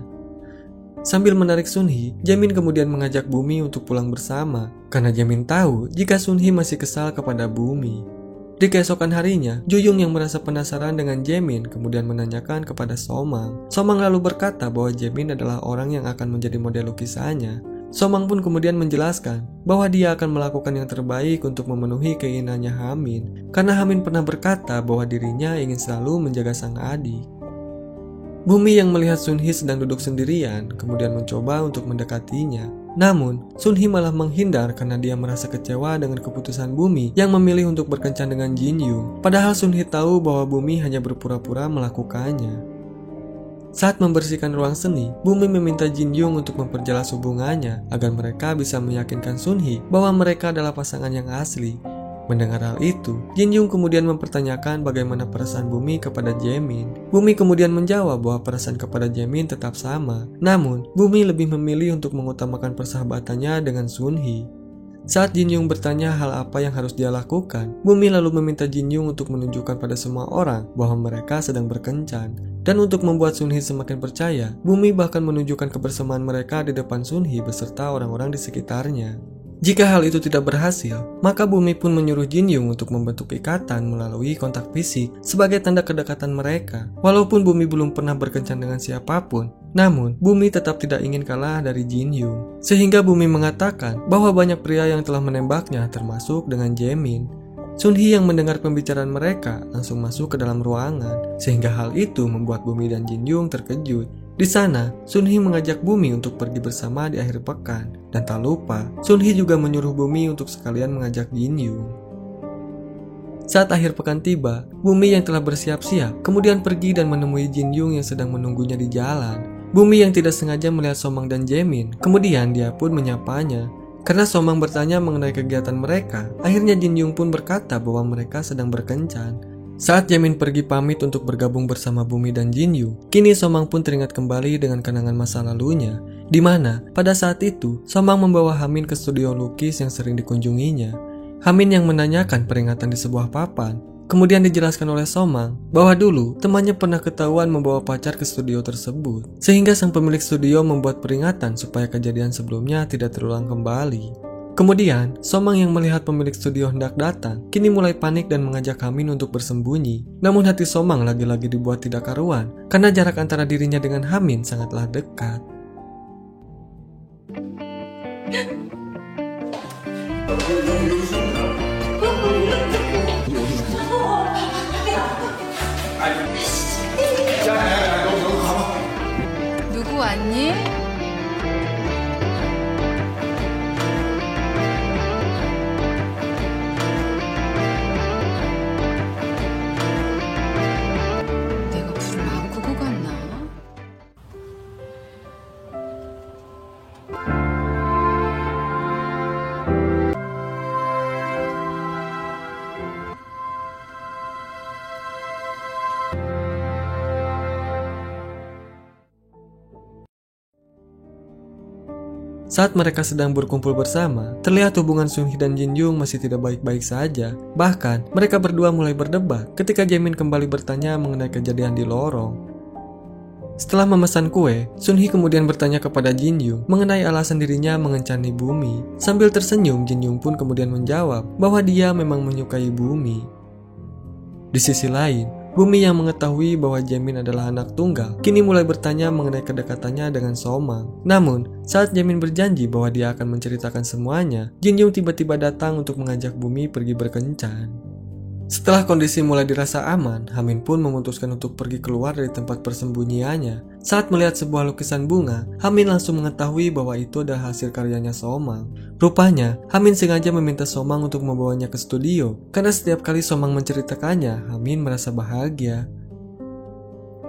Sambil menarik Sunhee, Jaemin kemudian mengajak Bumi untuk pulang bersama, karena Jaemin tahu jika Sunhee masih kesal kepada Bumi. Di keesokan harinya, Juyung yang merasa penasaran dengan Jaemin kemudian menanyakan kepada Somang. Somang lalu berkata bahwa Jaemin adalah orang yang akan menjadi model lukisannya. Somang pun kemudian menjelaskan bahwa dia akan melakukan yang terbaik untuk memenuhi keinginannya Hamin, karena Hamin pernah berkata bahwa dirinya ingin selalu menjaga sang adik. Bumi yang melihat Sunhee sedang duduk sendirian kemudian mencoba untuk mendekatinya. Namun, Sunhee malah menghindar karena dia merasa kecewa dengan keputusan Bumi yang memilih untuk berkencan dengan Jin Young. Padahal Sunhee tahu bahwa Bumi hanya berpura-pura melakukannya. Saat membersihkan ruang seni, Bumi meminta Jin Young untuk memperjelas hubungannya agar mereka bisa meyakinkan Sunhee bahwa mereka adalah pasangan yang asli. Mendengar hal itu, Jin Young kemudian mempertanyakan bagaimana perasaan Bumi kepada Jaemin. Bumi kemudian menjawab bahwa perasaan kepada Jaemin tetap sama. Namun, Bumi lebih memilih untuk mengutamakan persahabatannya dengan Sunhee. Saat Jin Young bertanya hal apa yang harus dia lakukan, Bumi lalu meminta Jin Young untuk menunjukkan pada semua orang bahwa mereka sedang berkencan. Dan untuk membuat Sunhee semakin percaya, Bumi bahkan menunjukkan kebersamaan mereka di depan Sunhee beserta orang-orang di sekitarnya. Jika hal itu tidak berhasil, maka Bumi pun menyuruh Jin Young untuk membentuk ikatan melalui kontak fisik sebagai tanda kedekatan mereka. Walaupun Bumi belum pernah berkencan dengan siapapun, namun Bumi tetap tidak ingin kalah dari Jin Young. Sehingga Bumi mengatakan bahwa banyak pria yang telah menembaknya termasuk dengan Jaemin. Sunhee yang mendengar pembicaraan mereka langsung masuk ke dalam ruangan, sehingga hal itu membuat Bumi dan Jin Young terkejut. Di sana, Sunhee mengajak Bumi untuk pergi bersama di akhir pekan. Dan tak lupa, Sunhee juga menyuruh Bumi untuk sekalian mengajak Jin Young. Saat akhir pekan tiba, Bumi yang telah bersiap-siap kemudian pergi dan menemui Jin Young yang sedang menunggunya di jalan. Bumi yang tidak sengaja melihat Somang dan Jaemin, kemudian dia pun menyapanya. Karena Somang bertanya mengenai kegiatan mereka, akhirnya Jin Young pun berkata bahwa mereka sedang berkencan. Saat Jaemin pergi pamit untuk bergabung bersama Bumi dan Jin Young, kini Somang pun teringat kembali dengan kenangan masa lalunya, di mana pada saat itu Somang membawa Hamin ke studio lukis yang sering dikunjunginya. Hamin yang menanyakan peringatan di sebuah papan. Kemudian dijelaskan oleh Somang bahwa dulu temannya pernah ketahuan membawa pacar ke studio tersebut, sehingga sang pemilik studio membuat peringatan supaya kejadian sebelumnya tidak terulang kembali. Kemudian, Somang yang melihat pemilik studio hendak datang, kini mulai panik dan mengajak Hamin untuk bersembunyi. Namun hati Somang lagi-lagi dibuat tidak karuan, karena jarak antara dirinya dengan Hamin sangatlah dekat. 누구 왔니? 내가 불을 안 끄고 갔나? Saat mereka sedang berkumpul bersama, terlihat hubungan Sunhee dan Jin Young masih tidak baik-baik saja. Bahkan, mereka berdua mulai berdebat ketika Jaemin kembali bertanya mengenai kejadian di lorong. Setelah memesan kue, Sunhee kemudian bertanya kepada Jin Young mengenai alasan dirinya mengencani Bumi. Sambil tersenyum, Jin Young pun kemudian menjawab bahwa dia memang menyukai Bumi. Di sisi lain, Bumi yang mengetahui bahwa Jaemin adalah anak tunggal, kini mulai bertanya mengenai kedekatannya dengan Somang. Namun, saat Jaemin berjanji bahwa dia akan menceritakan semuanya, Jin Young tiba-tiba datang untuk mengajak Bumi pergi berkencan. Setelah kondisi mulai dirasa aman, Hamin pun memutuskan untuk pergi keluar dari tempat persembunyiannya. Saat melihat sebuah lukisan bunga, Hamin langsung mengetahui bahwa itu adalah hasil karyanya Somang. Rupanya, Hamin sengaja meminta Somang untuk membawanya ke studio, karena setiap kali Somang menceritakannya, Hamin merasa bahagia.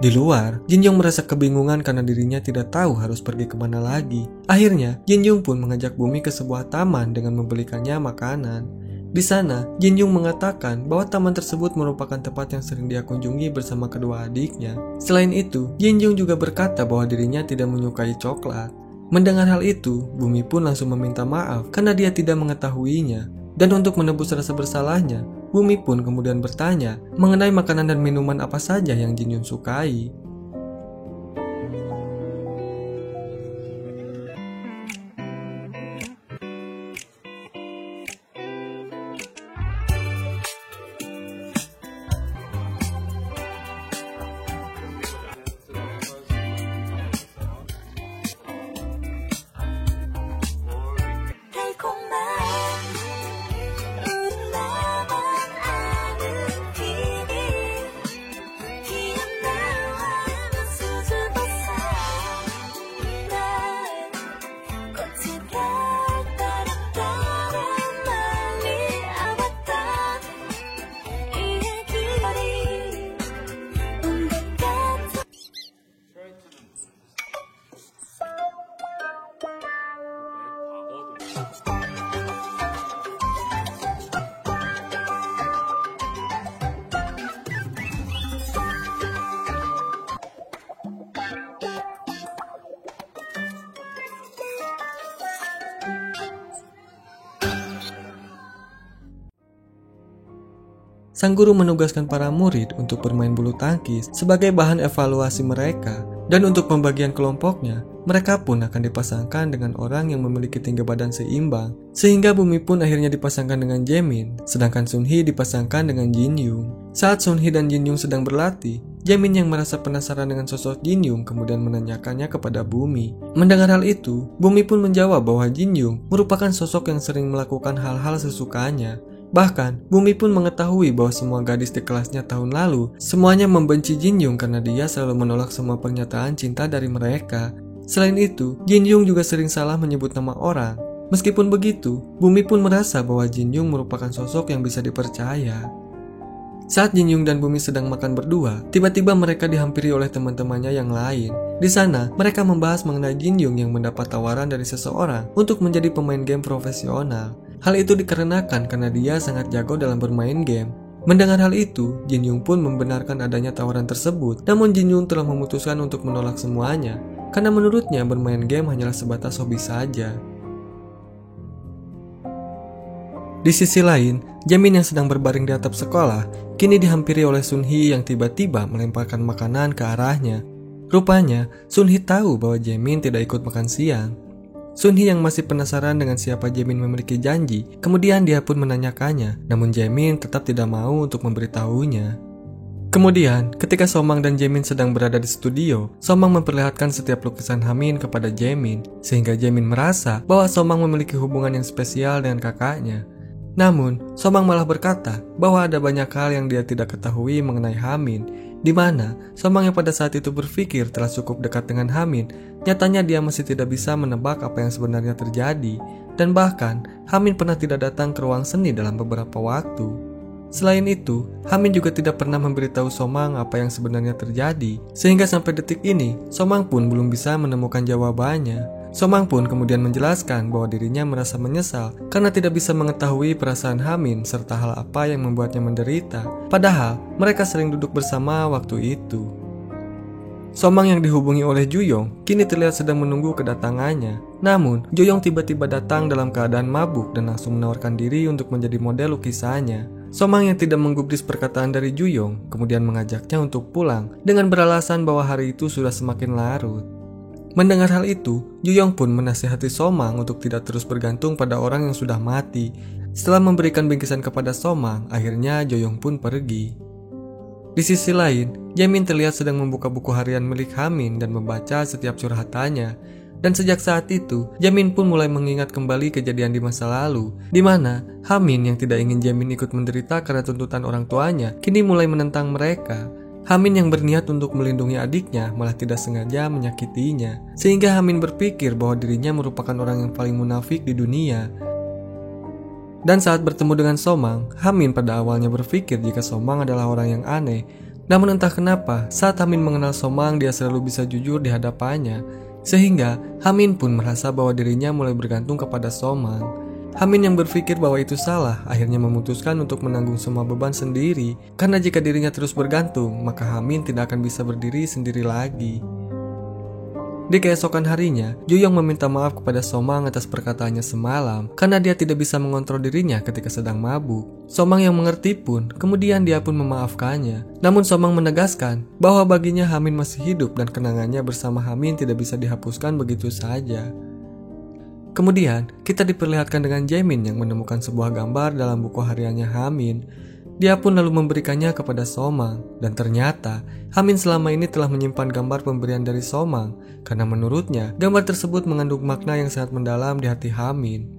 Di luar, Jinyoung merasa kebingungan karena dirinya tidak tahu harus pergi kemana lagi. Akhirnya, Jinyoung pun mengajak Bumi ke sebuah taman dengan membelikannya makanan. Di sana, Jinyoung mengatakan bahwa taman tersebut merupakan tempat yang sering dia kunjungi bersama kedua adiknya. Selain itu, Jinyoung juga berkata bahwa dirinya tidak menyukai coklat. Mendengar hal itu, Bumi pun langsung meminta maaf karena dia tidak mengetahuinya. Dan untuk menebus rasa bersalahnya, Bumi pun kemudian bertanya mengenai makanan dan minuman apa saja yang Jinyoung sukai. Sang guru menugaskan para murid untuk bermain bulu tangkis sebagai bahan evaluasi mereka. Dan untuk pembagian kelompoknya, mereka pun akan dipasangkan dengan orang yang memiliki tinggi badan seimbang. Sehingga Bumi pun akhirnya dipasangkan dengan Jaemin, sedangkan Sunhee dipasangkan dengan Jinyoung. Saat Sunhee dan Jinyoung sedang berlatih, Jaemin yang merasa penasaran dengan sosok Jinyoung kemudian menanyakannya kepada Bumi. Mendengar hal itu, Bumi pun menjawab bahwa Jinyoung merupakan sosok yang sering melakukan hal-hal sesukanya. Bahkan, Bumi pun mengetahui bahwa semua gadis di kelasnya tahun lalu semuanya membenci Jinyoung karena dia selalu menolak semua pernyataan cinta dari mereka. Selain itu, Jinyoung juga sering salah menyebut nama orang. Meskipun begitu, Bumi pun merasa bahwa Jinyoung merupakan sosok yang bisa dipercaya. Saat Jinyoung dan Bumi sedang makan berdua, tiba-tiba mereka dihampiri oleh teman-temannya yang lain. Di sana, mereka membahas mengenai Jinyoung yang mendapat tawaran dari seseorang untuk menjadi pemain game profesional. Hal itu dikarenakan karena dia sangat jago dalam bermain game. Mendengar hal itu, Jinyoung pun membenarkan adanya tawaran tersebut. Namun Jinyoung telah memutuskan untuk menolak semuanya, karena menurutnya bermain game hanyalah sebatas hobi saja. Di sisi lain, Jaemin yang sedang berbaring di atap sekolah, kini dihampiri oleh Sunhee yang tiba-tiba melemparkan makanan ke arahnya. Rupanya, Sunhee tahu bahwa Jaemin tidak ikut makan siang. Sunhee yang masih penasaran dengan siapa Jaemin memiliki janji, kemudian dia pun menanyakannya, namun Jaemin tetap tidak mau untuk memberitahunya. Kemudian, ketika Somang dan Jaemin sedang berada di studio, Somang memperlihatkan setiap lukisan Hamin kepada Jaemin, sehingga Jaemin merasa bahwa Somang memiliki hubungan yang spesial dengan kakaknya. Namun, Somang malah berkata bahwa ada banyak hal yang dia tidak ketahui mengenai Hamin, di mana Somang yang pada saat itu berpikir telah cukup dekat dengan Hamin, nyatanya dia masih tidak bisa menebak apa yang sebenarnya terjadi, dan bahkan Hamin pernah tidak datang ke ruang seni dalam beberapa waktu. Selain itu, Hamin juga tidak pernah memberitahu Somang apa yang sebenarnya terjadi, sehingga sampai detik ini, Somang pun belum bisa menemukan jawabannya. Somang pun kemudian menjelaskan bahwa dirinya merasa menyesal karena tidak bisa mengetahui perasaan Hamin serta hal apa yang membuatnya menderita. Padahal, mereka sering duduk bersama waktu itu. Somang yang dihubungi oleh Juyong kini terlihat sedang menunggu kedatangannya. Namun, Juyong tiba-tiba datang dalam keadaan mabuk dan langsung menawarkan diri untuk menjadi model lukisannya. Somang yang tidak menggubris perkataan dari Juyong kemudian mengajaknya untuk pulang dengan beralasan bahwa hari itu sudah semakin larut. Mendengar hal itu, Juyong pun menasihati Somang untuk tidak terus bergantung pada orang yang sudah mati. Setelah memberikan bingkisan kepada Somang, akhirnya Juyong pun pergi. Di sisi lain, Jaemin terlihat sedang membuka buku harian milik Hamin dan membaca setiap curhatannya. Dan sejak saat itu, Jamin pun mulai mengingat kembali kejadian di masa lalu, di mana Hamin yang tidak ingin Jamin ikut menderita karena tuntutan orang tuanya, kini mulai menentang mereka. Hamin yang berniat untuk melindungi adiknya malah tidak sengaja menyakitinya, sehingga Hamin berpikir bahwa dirinya merupakan orang yang paling munafik di dunia. Dan saat bertemu dengan Somang, Hamin pada awalnya berpikir jika Somang adalah orang yang aneh. Namun entah kenapa, saat Hamin mengenal Somang, dia selalu bisa jujur di hadapannya. Sehingga Hamin pun merasa bahwa dirinya mulai bergantung kepada Somang. Hamin yang berpikir bahwa itu salah, akhirnya memutuskan untuk menanggung semua beban sendiri. Karena jika dirinya terus bergantung, maka Hamin tidak akan bisa berdiri sendiri lagi. Di keesokan harinya, Juyong meminta maaf kepada Somang atas perkataannya semalam karena dia tidak bisa mengontrol dirinya ketika sedang mabuk. Somang yang mengerti pun, kemudian dia pun memaafkannya. Namun Somang menegaskan bahwa baginya Hamin masih hidup dan kenangannya bersama Hamin tidak bisa dihapuskan begitu saja. Kemudian, kita diperlihatkan dengan Jamin yang menemukan sebuah gambar dalam buku hariannya Hamin. Dia pun lalu memberikannya kepada Somang, dan ternyata Hamin selama ini telah menyimpan gambar pemberian dari Somang karena menurutnya gambar tersebut mengandung makna yang sangat mendalam di hati Hamin.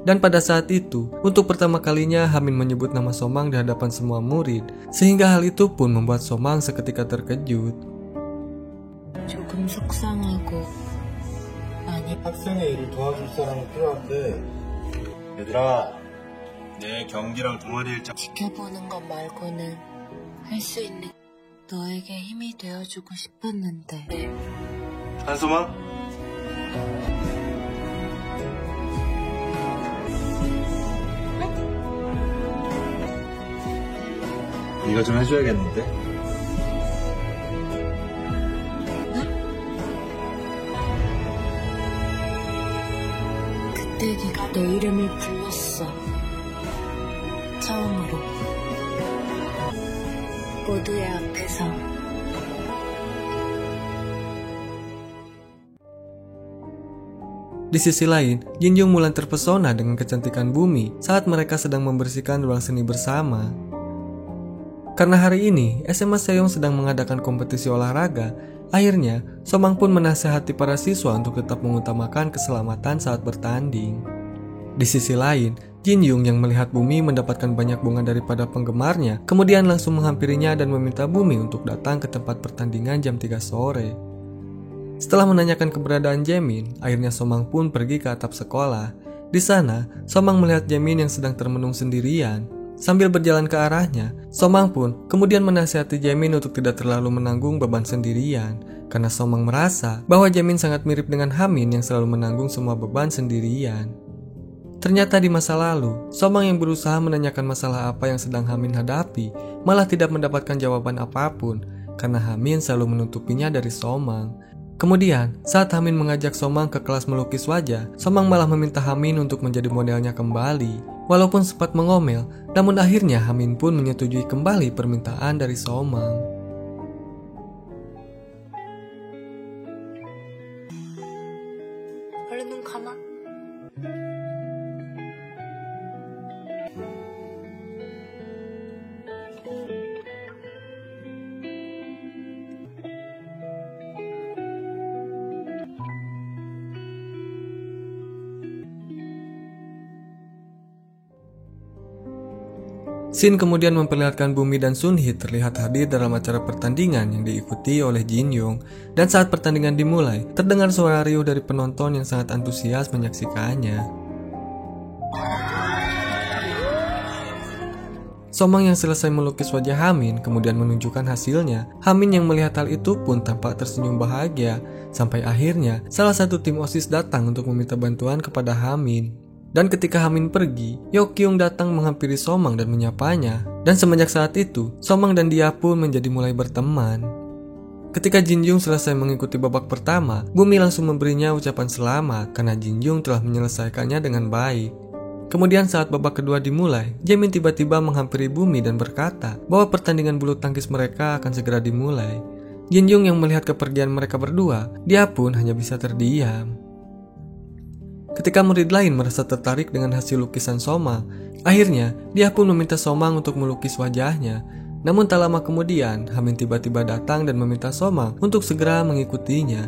Dan pada saat itu, untuk pertama kalinya Hamin menyebut nama Somang di hadapan semua murid, sehingga hal itu pun membuat Somang seketika terkejut. 조금 속상하고 많이 학생의 일을 도와줄 사람이 필요한데 얘들아 내 경기랑 동아리 일정 지켜보는 것 말고는 할 수 있는 너에게 힘이 되어주고 싶었는데. 한소망? 네가 좀 해줘야겠는데? 그때 네가 내 이름을 불렀어. 처음으로 모두의 앞에서. Di sisi lain, Jinjung mulai terpesona dengan kecantikan Bumi saat mereka sedang membersihkan ruang seni bersama. Karena hari ini SMA Seyong sedang mengadakan kompetisi olahraga, akhirnya Somang pun menasihati para siswa untuk tetap mengutamakan keselamatan saat bertanding. Di sisi lain, Jinjung yang melihat Bumi mendapatkan banyak bunga daripada penggemarnya, kemudian langsung menghampirinya dan meminta Bumi untuk datang ke tempat pertandingan jam 3 sore. Setelah menanyakan keberadaan Jamin, akhirnya Somang pun pergi ke atap sekolah. Di sana, Somang melihat Jamin yang sedang termenung sendirian. Sambil berjalan ke arahnya, Somang pun kemudian menasihati Jamin untuk tidak terlalu menanggung beban sendirian, karena Somang merasa bahwa Jamin sangat mirip dengan Hamin yang selalu menanggung semua beban sendirian. Ternyata di masa lalu, Somang yang berusaha menanyakan masalah apa yang sedang Hamin hadapi malah tidak mendapatkan jawaban apapun karena Hamin selalu menutupinya dari Somang. Kemudian, saat Hamin mengajak Somang ke kelas melukis wajah, Somang malah meminta Hamin untuk menjadi modelnya kembali. Walaupun sempat mengomel, namun akhirnya Hamin pun menyetujui kembali permintaan dari Somang. 얼른 눈 감아. Shin kemudian memperlihatkan Bumi dan Sunhee terlihat hadir dalam acara pertandingan yang diikuti oleh Jinyoung, dan saat pertandingan dimulai, terdengar suara riuh dari penonton yang sangat antusias menyaksikannya. Somang yang selesai melukis wajah Hamin kemudian menunjukkan hasilnya. Hamin yang melihat hal itu pun tampak tersenyum bahagia, sampai akhirnya salah satu tim OSIS datang untuk meminta bantuan kepada Hamin. Dan ketika Hamin pergi, Yeokkyung datang menghampiri Somang dan menyapanya. Dan semenjak saat itu, Somang dan dia pun menjadi mulai berteman. Ketika Jinjung selesai mengikuti babak pertama, Bumi langsung memberinya ucapan selamat karena Jinjung telah menyelesaikannya dengan baik. Kemudian saat babak kedua dimulai, Jamin tiba-tiba menghampiri Bumi dan berkata bahwa pertandingan bulu tangkis mereka akan segera dimulai. Jinjung yang melihat kepergian mereka berdua, dia pun hanya bisa terdiam. Ketika murid lain merasa tertarik dengan hasil lukisan Somang, akhirnya dia pun meminta Somang untuk melukis wajahnya. Namun tak lama kemudian, Hamin tiba-tiba datang dan meminta Somang untuk segera mengikutinya.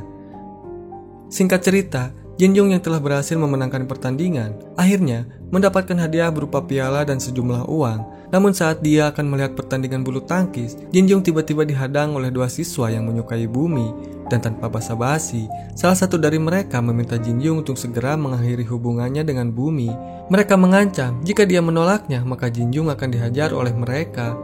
Singkat cerita, Jinjung yang telah berhasil memenangkan pertandingan akhirnya mendapatkan hadiah berupa piala dan sejumlah uang. Namun saat dia akan melihat pertandingan bulu tangkis, Jinjung tiba-tiba dihadang oleh dua siswa yang menyukai Bumi. Dan tanpa basa-basi, salah satu dari mereka meminta Jinjung untuk segera mengakhiri hubungannya dengan Bumi. Mereka mengancam jika dia menolaknya maka Jinjung akan dihajar oleh mereka.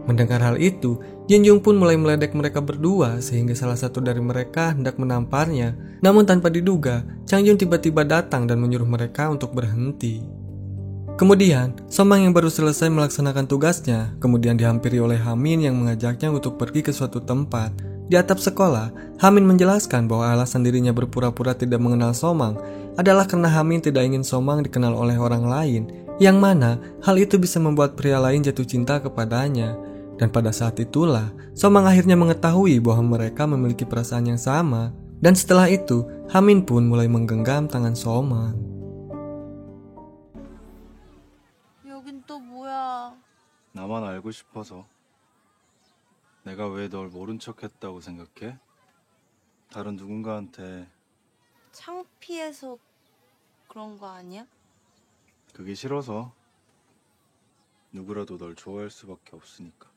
Mendengar hal itu, Jinjung pun mulai meledek mereka berdua sehingga salah satu dari mereka hendak menamparnya. Namun tanpa diduga, Changjun tiba-tiba datang dan menyuruh mereka untuk berhenti. Kemudian, Somang yang baru selesai melaksanakan tugasnya, kemudian dihampiri oleh Hamin yang mengajaknya untuk pergi ke suatu tempat. Di atap sekolah, Hamin menjelaskan bahwa alasan dirinya berpura-pura tidak mengenal Somang adalah karena Hamin tidak ingin Somang dikenal oleh orang lain, yang mana hal itu bisa membuat pria lain jatuh cinta kepadanya. Dan pada saat itulah, Somang akhirnya mengetahui bahwa mereka memiliki perasaan yang sama. Dan setelah itu, Hamin pun mulai menggenggam tangan Somang. 여긴 또 뭐야? 나만 알고 싶어서. 내가 왜 널 모른 척 했다고 생각해? 다른 누군가한테. 창피해서 그런 거 아니야? 그게 싫어서. 누구라도 널 좋아할 수밖에 없으니까.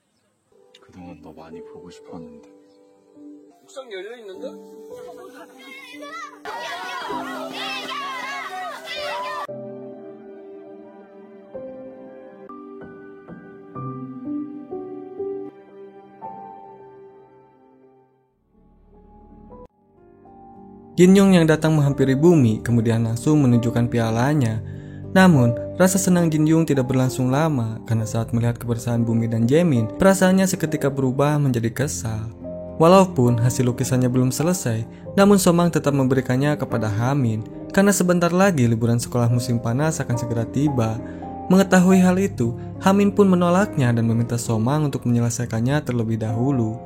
그동안 너 많이 보고 싶었는데. 옥상 열려 있는데? Jinjung yang datang menghampiri Bumi kemudian langsung menunjukkan pialanya. Namun, rasa senang Jinjung tidak berlangsung lama karena saat melihat kebersamaan Bumi dan Jaemin, perasaannya seketika berubah menjadi kesal. Walaupun hasil lukisannya belum selesai, namun Somang tetap memberikannya kepada Hamin karena sebentar lagi liburan sekolah musim panas akan segera tiba. Mengetahui hal itu, Hamin pun menolaknya dan meminta Somang untuk menyelesaikannya terlebih dahulu.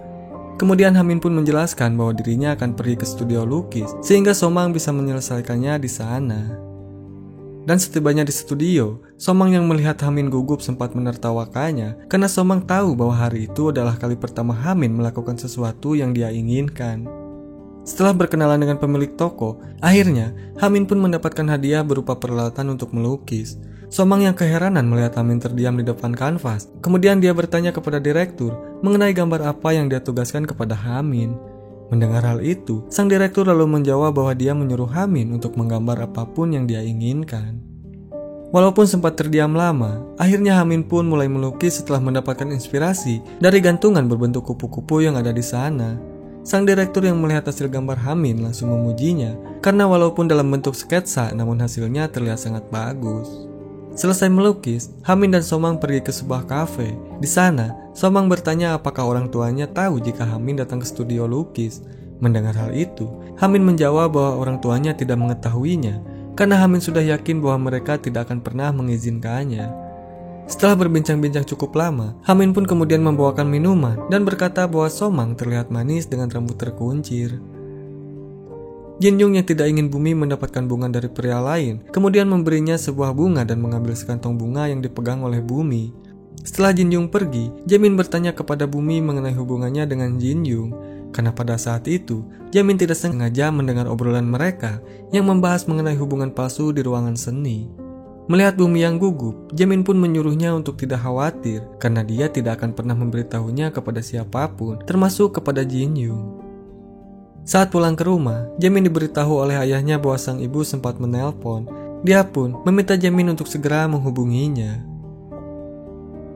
Kemudian Hamin pun menjelaskan bahwa dirinya akan pergi ke studio lukis sehingga Somang bisa menyelesaikannya di sana. Dan setibanya di studio, Somang yang melihat Hamin gugup sempat menertawakannya karena Somang tahu bahwa hari itu adalah kali pertama Hamin melakukan sesuatu yang dia inginkan. Setelah berkenalan dengan pemilik toko, akhirnya Hamin pun mendapatkan hadiah berupa peralatan untuk melukis. Somang yang keheranan melihat Hamin terdiam di depan kanvas. Kemudian dia bertanya kepada direktur mengenai gambar apa yang dia tugaskan kepada Hamin. Mendengar hal itu, sang direktur lalu menjawab bahwa dia menyuruh Hamin untuk menggambar apapun yang dia inginkan. Walaupun sempat terdiam lama, akhirnya Hamin pun mulai melukis setelah mendapatkan inspirasi dari gantungan berbentuk kupu-kupu yang ada di sana. Sang direktur yang melihat hasil gambar Hamin langsung memujinya, karena walaupun dalam bentuk sketsa, namun hasilnya terlihat sangat bagus. Selesai melukis, Hamin dan Somang pergi ke sebuah kafe. Di sana, Somang bertanya apakah orang tuanya tahu jika Hamin datang ke studio lukis. Mendengar hal itu, Hamin menjawab bahwa orang tuanya tidak mengetahuinya, karena Hamin sudah yakin bahwa mereka tidak akan pernah mengizinkannya. Setelah berbincang-bincang cukup lama, Hamin pun kemudian membawakan minuman dan berkata bahwa Somang terlihat manis dengan rambut terkuncir. Jinjung yang tidak ingin Bumi mendapatkan bunga dari pria lain, kemudian memberinya sebuah bunga dan mengambil sekantong bunga yang dipegang oleh Bumi. Setelah Jinjung pergi, Jaemin bertanya kepada Bumi mengenai hubungannya dengan Jinjung, karena pada saat itu, Jaemin tidak sengaja mendengar obrolan mereka yang membahas mengenai hubungan palsu di ruangan seni. Melihat Bumi yang gugup, Jaemin pun menyuruhnya untuk tidak khawatir, karena dia tidak akan pernah memberitahunya kepada siapapun, termasuk kepada Jinjung. Saat pulang ke rumah, Jaemin diberitahu oleh ayahnya bahwa sang ibu sempat menelpon. Dia pun meminta Jaemin untuk segera menghubunginya.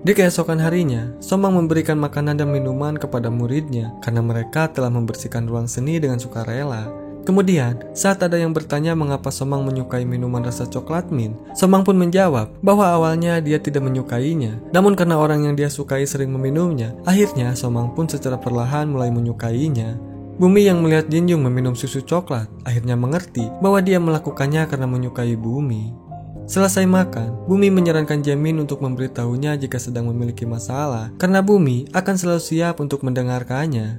Di keesokan harinya, Somang memberikan makanan dan minuman kepada muridnya karena mereka telah membersihkan ruang seni dengan sukarela. Kemudian, saat ada yang bertanya mengapa Somang menyukai minuman rasa coklat mint, Somang pun menjawab bahwa awalnya dia tidak menyukainya. Namun karena orang yang dia sukai sering meminumnya, akhirnya Somang pun secara perlahan mulai menyukainya. Bumi yang melihat Jinjung meminum susu coklat akhirnya mengerti bahwa dia melakukannya karena menyukai Bumi. Selesai makan, Bumi menyarankan Jaemin untuk memberitahunya jika sedang memiliki masalah, karena Bumi akan selalu siap untuk mendengarkannya.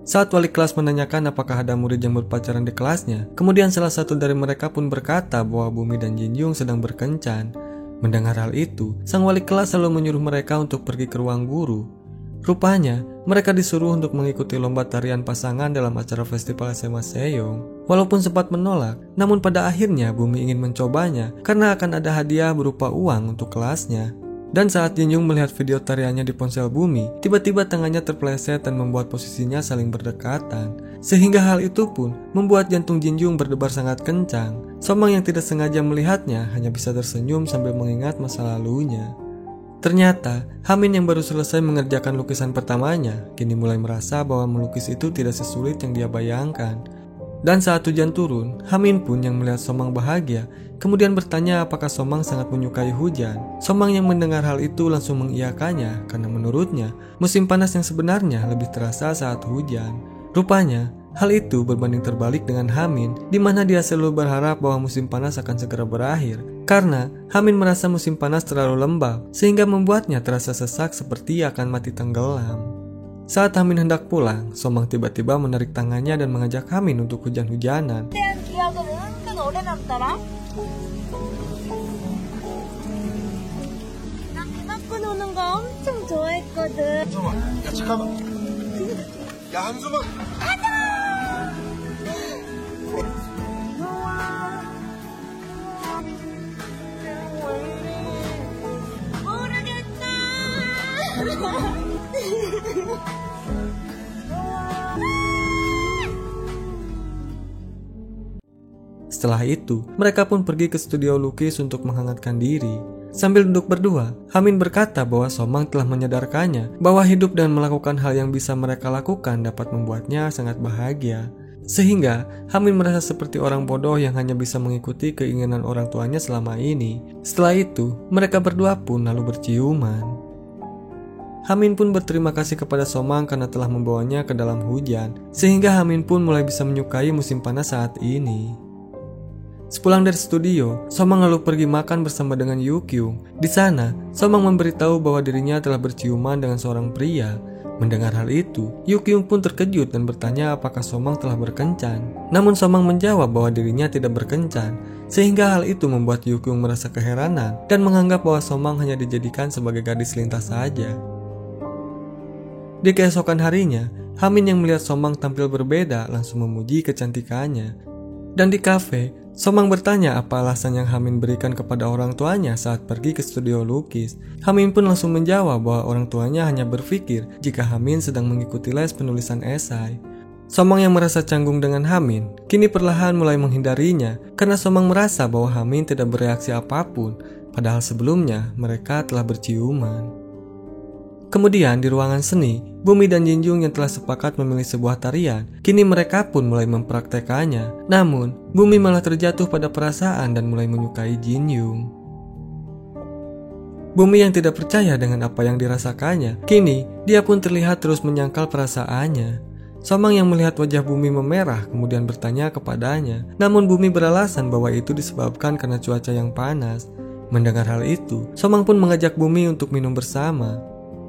Saat wali kelas menanyakan apakah ada murid yang berpacaran di kelasnya, kemudian salah satu dari mereka pun berkata bahwa Bumi dan Jinjung sedang berkencan. Mendengar hal itu, sang wali kelas selalu menyuruh mereka untuk pergi ke ruang guru. Rupanya, mereka disuruh untuk mengikuti lomba tarian pasangan dalam acara festival SMA Sejong. Walaupun sempat menolak, namun pada akhirnya Bumi ingin mencobanya karena akan ada hadiah berupa uang untuk kelasnya. Dan saat Jinjung melihat video tariannya di ponsel Bumi, tiba-tiba tangannya terpeleset dan membuat posisinya saling berdekatan. Sehingga hal itu pun membuat jantung Jinjung berdebar sangat kencang. Somang yang tidak sengaja melihatnya hanya bisa tersenyum sambil mengingat masa lalunya. Ternyata, Hamin yang baru selesai mengerjakan lukisan pertamanya, kini mulai merasa bahwa melukis itu tidak sesulit yang dia bayangkan. Dan saat hujan turun, Hamin pun yang melihat Somang bahagia, kemudian bertanya apakah Somang sangat menyukai hujan. Somang yang mendengar hal itu langsung mengiyakannya, karena menurutnya, musim panas yang sebenarnya lebih terasa saat hujan. Rupanya, hal itu berbanding terbalik dengan Hamin, di mana dia selalu berharap bahwa musim panas akan segera berakhir. Karena Hamin merasa musim panas terlalu lembab, sehingga membuatnya terasa sesak seperti akan mati tenggelam. Saat Hamin hendak pulang, Somang tiba-tiba menarik tangannya dan mengajak Hamin untuk hujan-hujanan. Setelah itu, mereka pun pergi ke studio lukis untuk menghangatkan diri. Sambil duduk berdua, Hamin berkata bahwa Somang telah menyadarkannya bahwa hidup dan melakukan hal yang bisa mereka lakukan dapat membuatnya sangat bahagia. Sehingga, Hamin merasa seperti orang bodoh yang hanya bisa mengikuti keinginan orang tuanya selama ini. Setelah itu, mereka berdua pun lalu berciuman. Hamin pun berterima kasih kepada Somang karena telah membawanya ke dalam hujan, sehingga Hamin pun mulai bisa menyukai musim panas saat ini. Sepulang dari studio, Somang lalu pergi makan bersama dengan Yukyung. Di sana, Somang memberitahu bahwa dirinya telah berciuman dengan seorang pria. Mendengar hal itu, Yukyung pun terkejut dan bertanya apakah Somang telah berkencan. Namun Somang menjawab bahwa dirinya tidak berkencan, sehingga hal itu membuat Yukyung merasa keheranan dan menganggap bahwa Somang hanya dijadikan sebagai gadis lintas saja. Di keesokan harinya, Hamin yang melihat Somang tampil berbeda langsung memuji kecantikannya. Dan di kafe, Somang bertanya apa alasan yang Hamin berikan kepada orang tuanya saat pergi ke studio lukis. Hamin pun langsung menjawab bahwa orang tuanya hanya berpikir jika Hamin sedang mengikuti les penulisan esai. Somang yang merasa canggung dengan Hamin, kini perlahan mulai menghindarinya karena Somang merasa bahwa Hamin tidak bereaksi apapun, padahal sebelumnya mereka telah berciuman. Kemudian di ruangan seni, Bumi dan Jinjung yang telah sepakat memilih sebuah tarian, kini mereka pun mulai mempraktekannya. Namun, Bumi malah terjatuh pada perasaan dan mulai menyukai Jinjung. Bumi yang tidak percaya dengan apa yang dirasakannya, kini dia pun terlihat terus menyangkal perasaannya. Somang yang melihat wajah Bumi memerah kemudian bertanya kepadanya, namun Bumi beralasan bahwa itu disebabkan karena cuaca yang panas. Mendengar hal itu, Somang pun mengajak Bumi untuk minum bersama.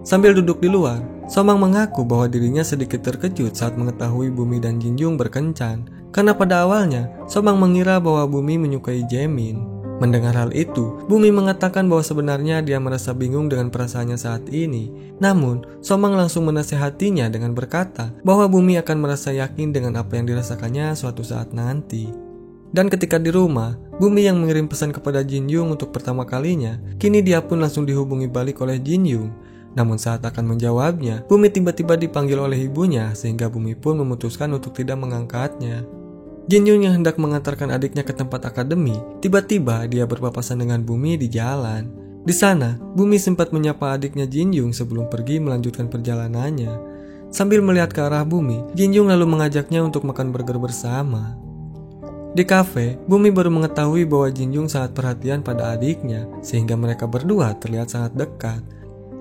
Sambil duduk di luar, Somang mengaku bahwa dirinya sedikit terkejut saat mengetahui Bumi dan Jinjung berkencan, karena pada awalnya Somang mengira bahwa Bumi menyukai Jaemin. Mendengar hal itu, Bumi mengatakan bahwa sebenarnya dia merasa bingung dengan perasaannya saat ini. Namun, Somang langsung menasehatinya dengan berkata bahwa Bumi akan merasa yakin dengan apa yang dirasakannya suatu saat nanti. Dan ketika di rumah, Bumi yang mengirim pesan kepada Jinjung untuk pertama kalinya, kini dia pun langsung dihubungi balik oleh Jinjung. Namun saat akan menjawabnya, Bumi tiba-tiba dipanggil oleh ibunya sehingga Bumi pun memutuskan untuk tidak mengangkatnya. Jinjung yang hendak mengantarkan adiknya ke tempat akademi, tiba-tiba dia berpapasan dengan Bumi di jalan. Di sana, Bumi sempat menyapa adiknya Jinjung sebelum pergi melanjutkan perjalanannya. Sambil melihat ke arah Bumi, Jinjung lalu mengajaknya untuk makan burger bersama. Di kafe, Bumi baru mengetahui bahwa Jinjung sangat perhatian pada adiknya, sehingga mereka berdua terlihat sangat dekat.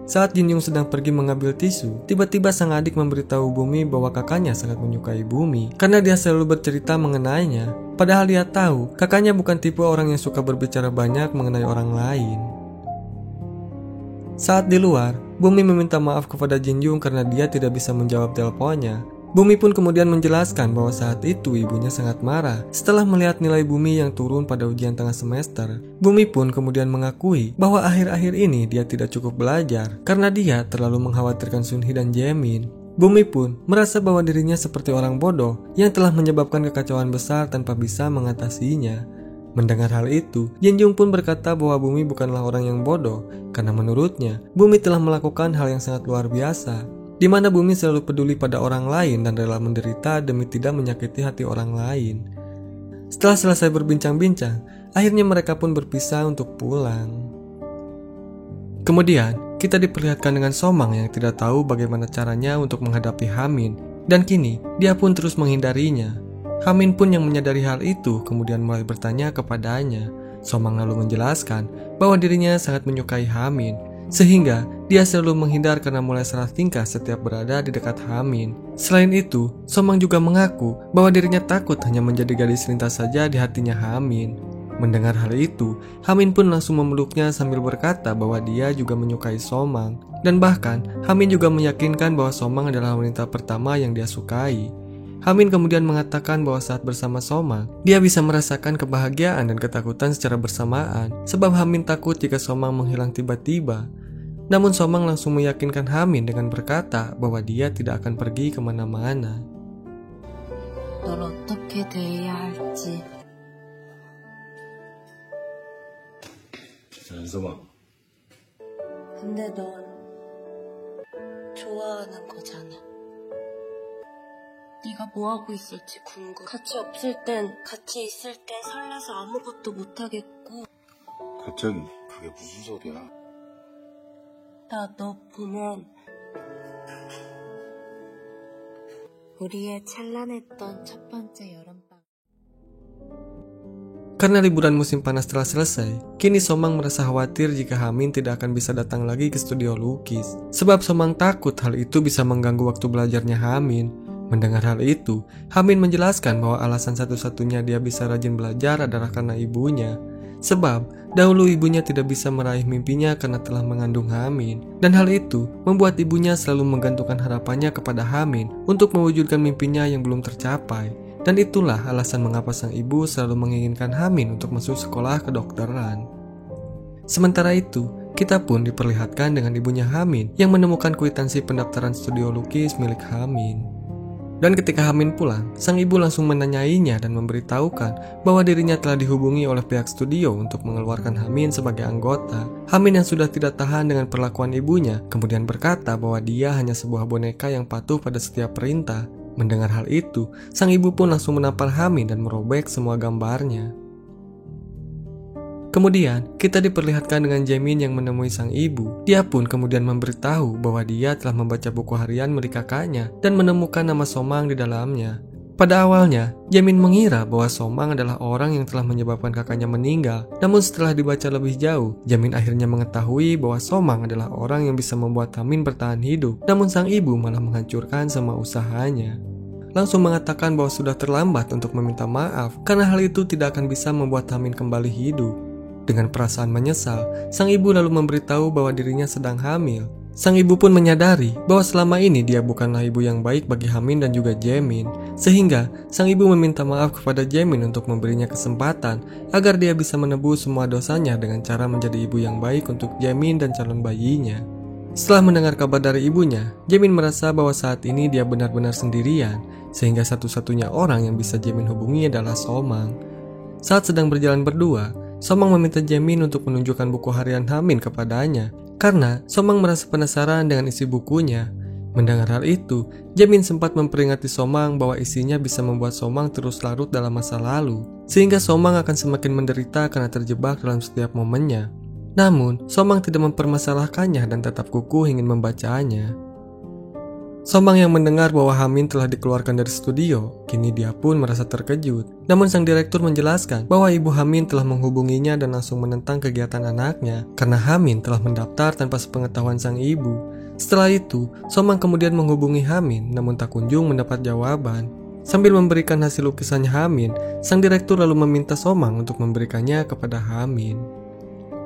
Saat Jinjung sedang pergi mengambil tisu, tiba-tiba sang adik memberitahu Bumi bahwa kakaknya sangat menyukai Bumi karena dia selalu bercerita mengenainya. Padahal dia tahu kakaknya bukan tipe orang yang suka berbicara banyak mengenai orang lain. Saat di luar, Bumi meminta maaf kepada Jinjung karena dia tidak bisa menjawab teleponnya. Bumi pun kemudian menjelaskan bahwa saat itu ibunya sangat marah setelah melihat nilai Bumi yang turun pada ujian tengah semester. Bumi pun kemudian mengakui bahwa akhir-akhir ini dia tidak cukup belajar karena dia terlalu mengkhawatirkan Sunhee dan Jaemin. Bumi pun merasa bahwa dirinya seperti orang bodoh yang telah menyebabkan kekacauan besar tanpa bisa mengatasinya. Mendengar hal itu, Jinjung pun berkata bahwa Bumi bukanlah orang yang bodoh, karena menurutnya, Bumi telah melakukan hal yang sangat luar biasa, di mana Bumi selalu peduli pada orang lain dan rela menderita demi tidak menyakiti hati orang lain. Setelah selesai berbincang-bincang, akhirnya mereka pun berpisah untuk pulang. Kemudian, kita diperlihatkan dengan Somang yang tidak tahu bagaimana caranya untuk menghadapi Hamin, dan kini dia pun terus menghindarinya. Hamin pun yang menyadari hal itu kemudian mulai bertanya kepadanya. Somang lalu menjelaskan bahwa dirinya sangat menyukai Hamin, sehingga dia selalu menghindar karena mulai salah tingkah setiap berada di dekat Hamin. Selain itu, Somang juga mengaku bahwa dirinya takut hanya menjadi gadis lintas saja di hatinya Hamin. Mendengar hal itu, Hamin pun langsung memeluknya sambil berkata bahwa dia juga menyukai Somang. Dan bahkan, Hamin juga meyakinkan bahwa Somang adalah wanita pertama yang dia sukai. Hamin kemudian mengatakan bahwa saat bersama Somang, dia bisa merasakan kebahagiaan dan ketakutan secara bersamaan, sebab Hamin takut jika Somang menghilang tiba-tiba. Namun Somang langsung meyakinkan Hamin dengan berkata bahwa dia tidak akan pergi kemana-mana. 널 어떻게 대해야 할지. 연서방, 근데 넌 좋아하는 거잖아. 네가 뭐 하고 있을지 궁금. 같이 없을 땐, 같이 있을 땐 설레서 아무것도 못 하겠고. 갑자기 그게 무슨 소리야? 나 너 보면 우리의 찬란했던 첫 번째 여름밤. Karena liburan musim panas telah selesai, kini Somang merasa khawatir jika Hamin tidak akan bisa datang lagi ke studio lukis. Sebab Somang takut hal itu bisa mengganggu waktu belajarnya Hamin. Mendengar hal itu, Hamin menjelaskan bahwa alasan satu-satunya dia bisa rajin belajar adalah karena ibunya. Sebab dahulu ibunya tidak bisa meraih mimpinya karena telah mengandung Hamin. Dan hal itu membuat ibunya selalu menggantungkan harapannya kepada Hamin untuk mewujudkan mimpinya yang belum tercapai. Dan itulah alasan mengapa sang ibu selalu menginginkan Hamin untuk masuk sekolah kedokteran. Sementara itu, kita pun diperlihatkan dengan ibunya Hamin yang menemukan kwitansi pendaftaran studio lukis milik Hamin. Dan ketika Hamin pulang, sang ibu langsung menanyainya dan memberitahukan bahwa dirinya telah dihubungi oleh pihak studio untuk mengeluarkan Hamin sebagai anggota. Hamin yang sudah tidak tahan dengan perlakuan ibunya, kemudian berkata bahwa dia hanya sebuah boneka yang patuh pada setiap perintah. Mendengar hal itu, sang ibu pun langsung menampar Hamin dan merobek semua gambarnya. Kemudian, kita diperlihatkan dengan Jaemin yang menemui sang ibu. Dia pun kemudian memberitahu bahwa dia telah membaca buku harian milik kakaknya dan menemukan nama Somang di dalamnya. Pada awalnya, Jaemin mengira bahwa Somang adalah orang yang telah menyebabkan kakaknya meninggal. Namun setelah dibaca lebih jauh, Jaemin akhirnya mengetahui bahwa Somang adalah orang yang bisa membuat Hamin bertahan hidup. Namun sang ibu malah menghancurkan semua usahanya. Langsung mengatakan bahwa sudah terlambat untuk meminta maaf karena hal itu tidak akan bisa membuat Hamin kembali hidup. Dengan perasaan menyesal, sang ibu lalu memberitahu bahwa dirinya sedang hamil. Sang ibu pun menyadari bahwa selama ini dia bukanlah ibu yang baik bagi Hamin dan juga Jaemin. Sehingga, sang ibu meminta maaf kepada Jaemin untuk memberinya kesempatan agar dia bisa menebus semua dosanya dengan cara menjadi ibu yang baik untuk Jaemin dan calon bayinya. Setelah mendengar kabar dari ibunya, Jaemin merasa bahwa saat ini dia benar-benar sendirian, sehingga satu-satunya orang yang bisa Jaemin hubungi adalah Somang. Saat sedang berjalan berdua, Somang meminta Jaemin untuk menunjukkan buku harian Hamin kepadanya, karena Somang merasa penasaran dengan isi bukunya. Mendengar hal itu, Jaemin sempat memperingati Somang bahwa isinya bisa membuat Somang terus larut dalam masa lalu, sehingga Somang akan semakin menderita karena terjebak dalam setiap momennya. Namun, Somang tidak mempermasalahkannya dan tetap kukuh ingin membacanya. Somang yang mendengar bahwa Hamin telah dikeluarkan dari studio, kini dia pun merasa terkejut. Namun sang direktur menjelaskan bahwa ibu Hamin telah menghubunginya dan langsung menentang kegiatan anaknya karena Hamin telah mendaftar tanpa sepengetahuan sang ibu. Setelah itu, Somang kemudian menghubungi Hamin namun tak kunjung mendapat jawaban. Sambil memberikan hasil lukisannya Hamin, sang direktur lalu meminta Somang untuk memberikannya kepada Hamin.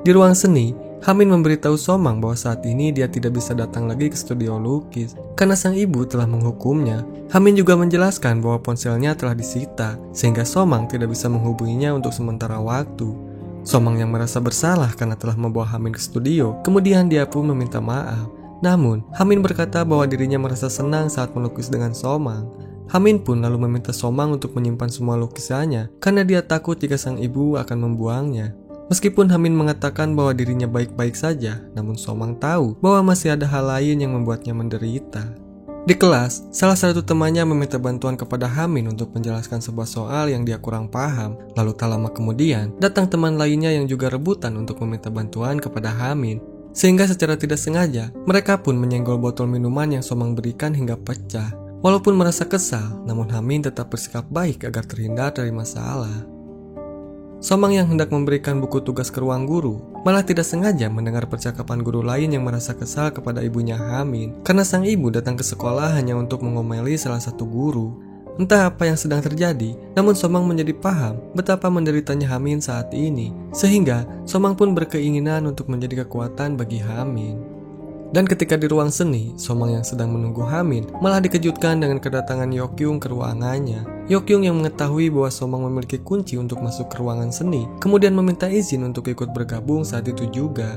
Di ruang seni, Hamin memberitahu Somang bahwa saat ini dia tidak bisa datang lagi ke studio lukis karena sang ibu telah menghukumnya. Hamin juga menjelaskan bahwa ponselnya telah disita sehingga Somang tidak bisa menghubunginya untuk sementara waktu. Somang yang merasa bersalah karena telah membawa Hamin ke studio, kemudian dia pun meminta maaf. Namun, Hamin berkata bahwa dirinya merasa senang saat melukis dengan Somang. Hamin pun lalu meminta Somang untuk menyimpan semua lukisannya karena dia takut jika sang ibu akan membuangnya. Meskipun Hamin mengatakan bahwa dirinya baik-baik saja, namun Somang tahu bahwa masih ada hal lain yang membuatnya menderita. Di kelas, salah satu temannya meminta bantuan kepada Hamin untuk menjelaskan sebuah soal yang dia kurang paham. Lalu tak lama kemudian, datang teman lainnya yang juga rebutan untuk meminta bantuan kepada Hamin. Sehingga secara tidak sengaja, mereka pun menyenggol botol minuman yang Somang berikan hingga pecah. Walaupun merasa kesal, namun Hamin tetap bersikap baik agar terhindar dari masalah. Somang yang hendak memberikan buku tugas ke ruang guru malah tidak sengaja mendengar percakapan guru lain yang merasa kesal kepada ibunya Hamin karena sang ibu datang ke sekolah hanya untuk mengomeli salah satu guru. Entah apa yang sedang terjadi, namun Somang menjadi paham betapa menderitanya Hamin saat ini, sehingga Somang pun berkeinginan untuk menjadi kekuatan bagi Hamin. Dan ketika di ruang seni, Somang yang sedang menunggu Hamin malah dikejutkan dengan kedatangan Yokyung ke ruangannya. Yokyung yang mengetahui bahwa Somang memiliki kunci untuk masuk ke ruangan seni, kemudian meminta izin untuk ikut bergabung saat itu juga.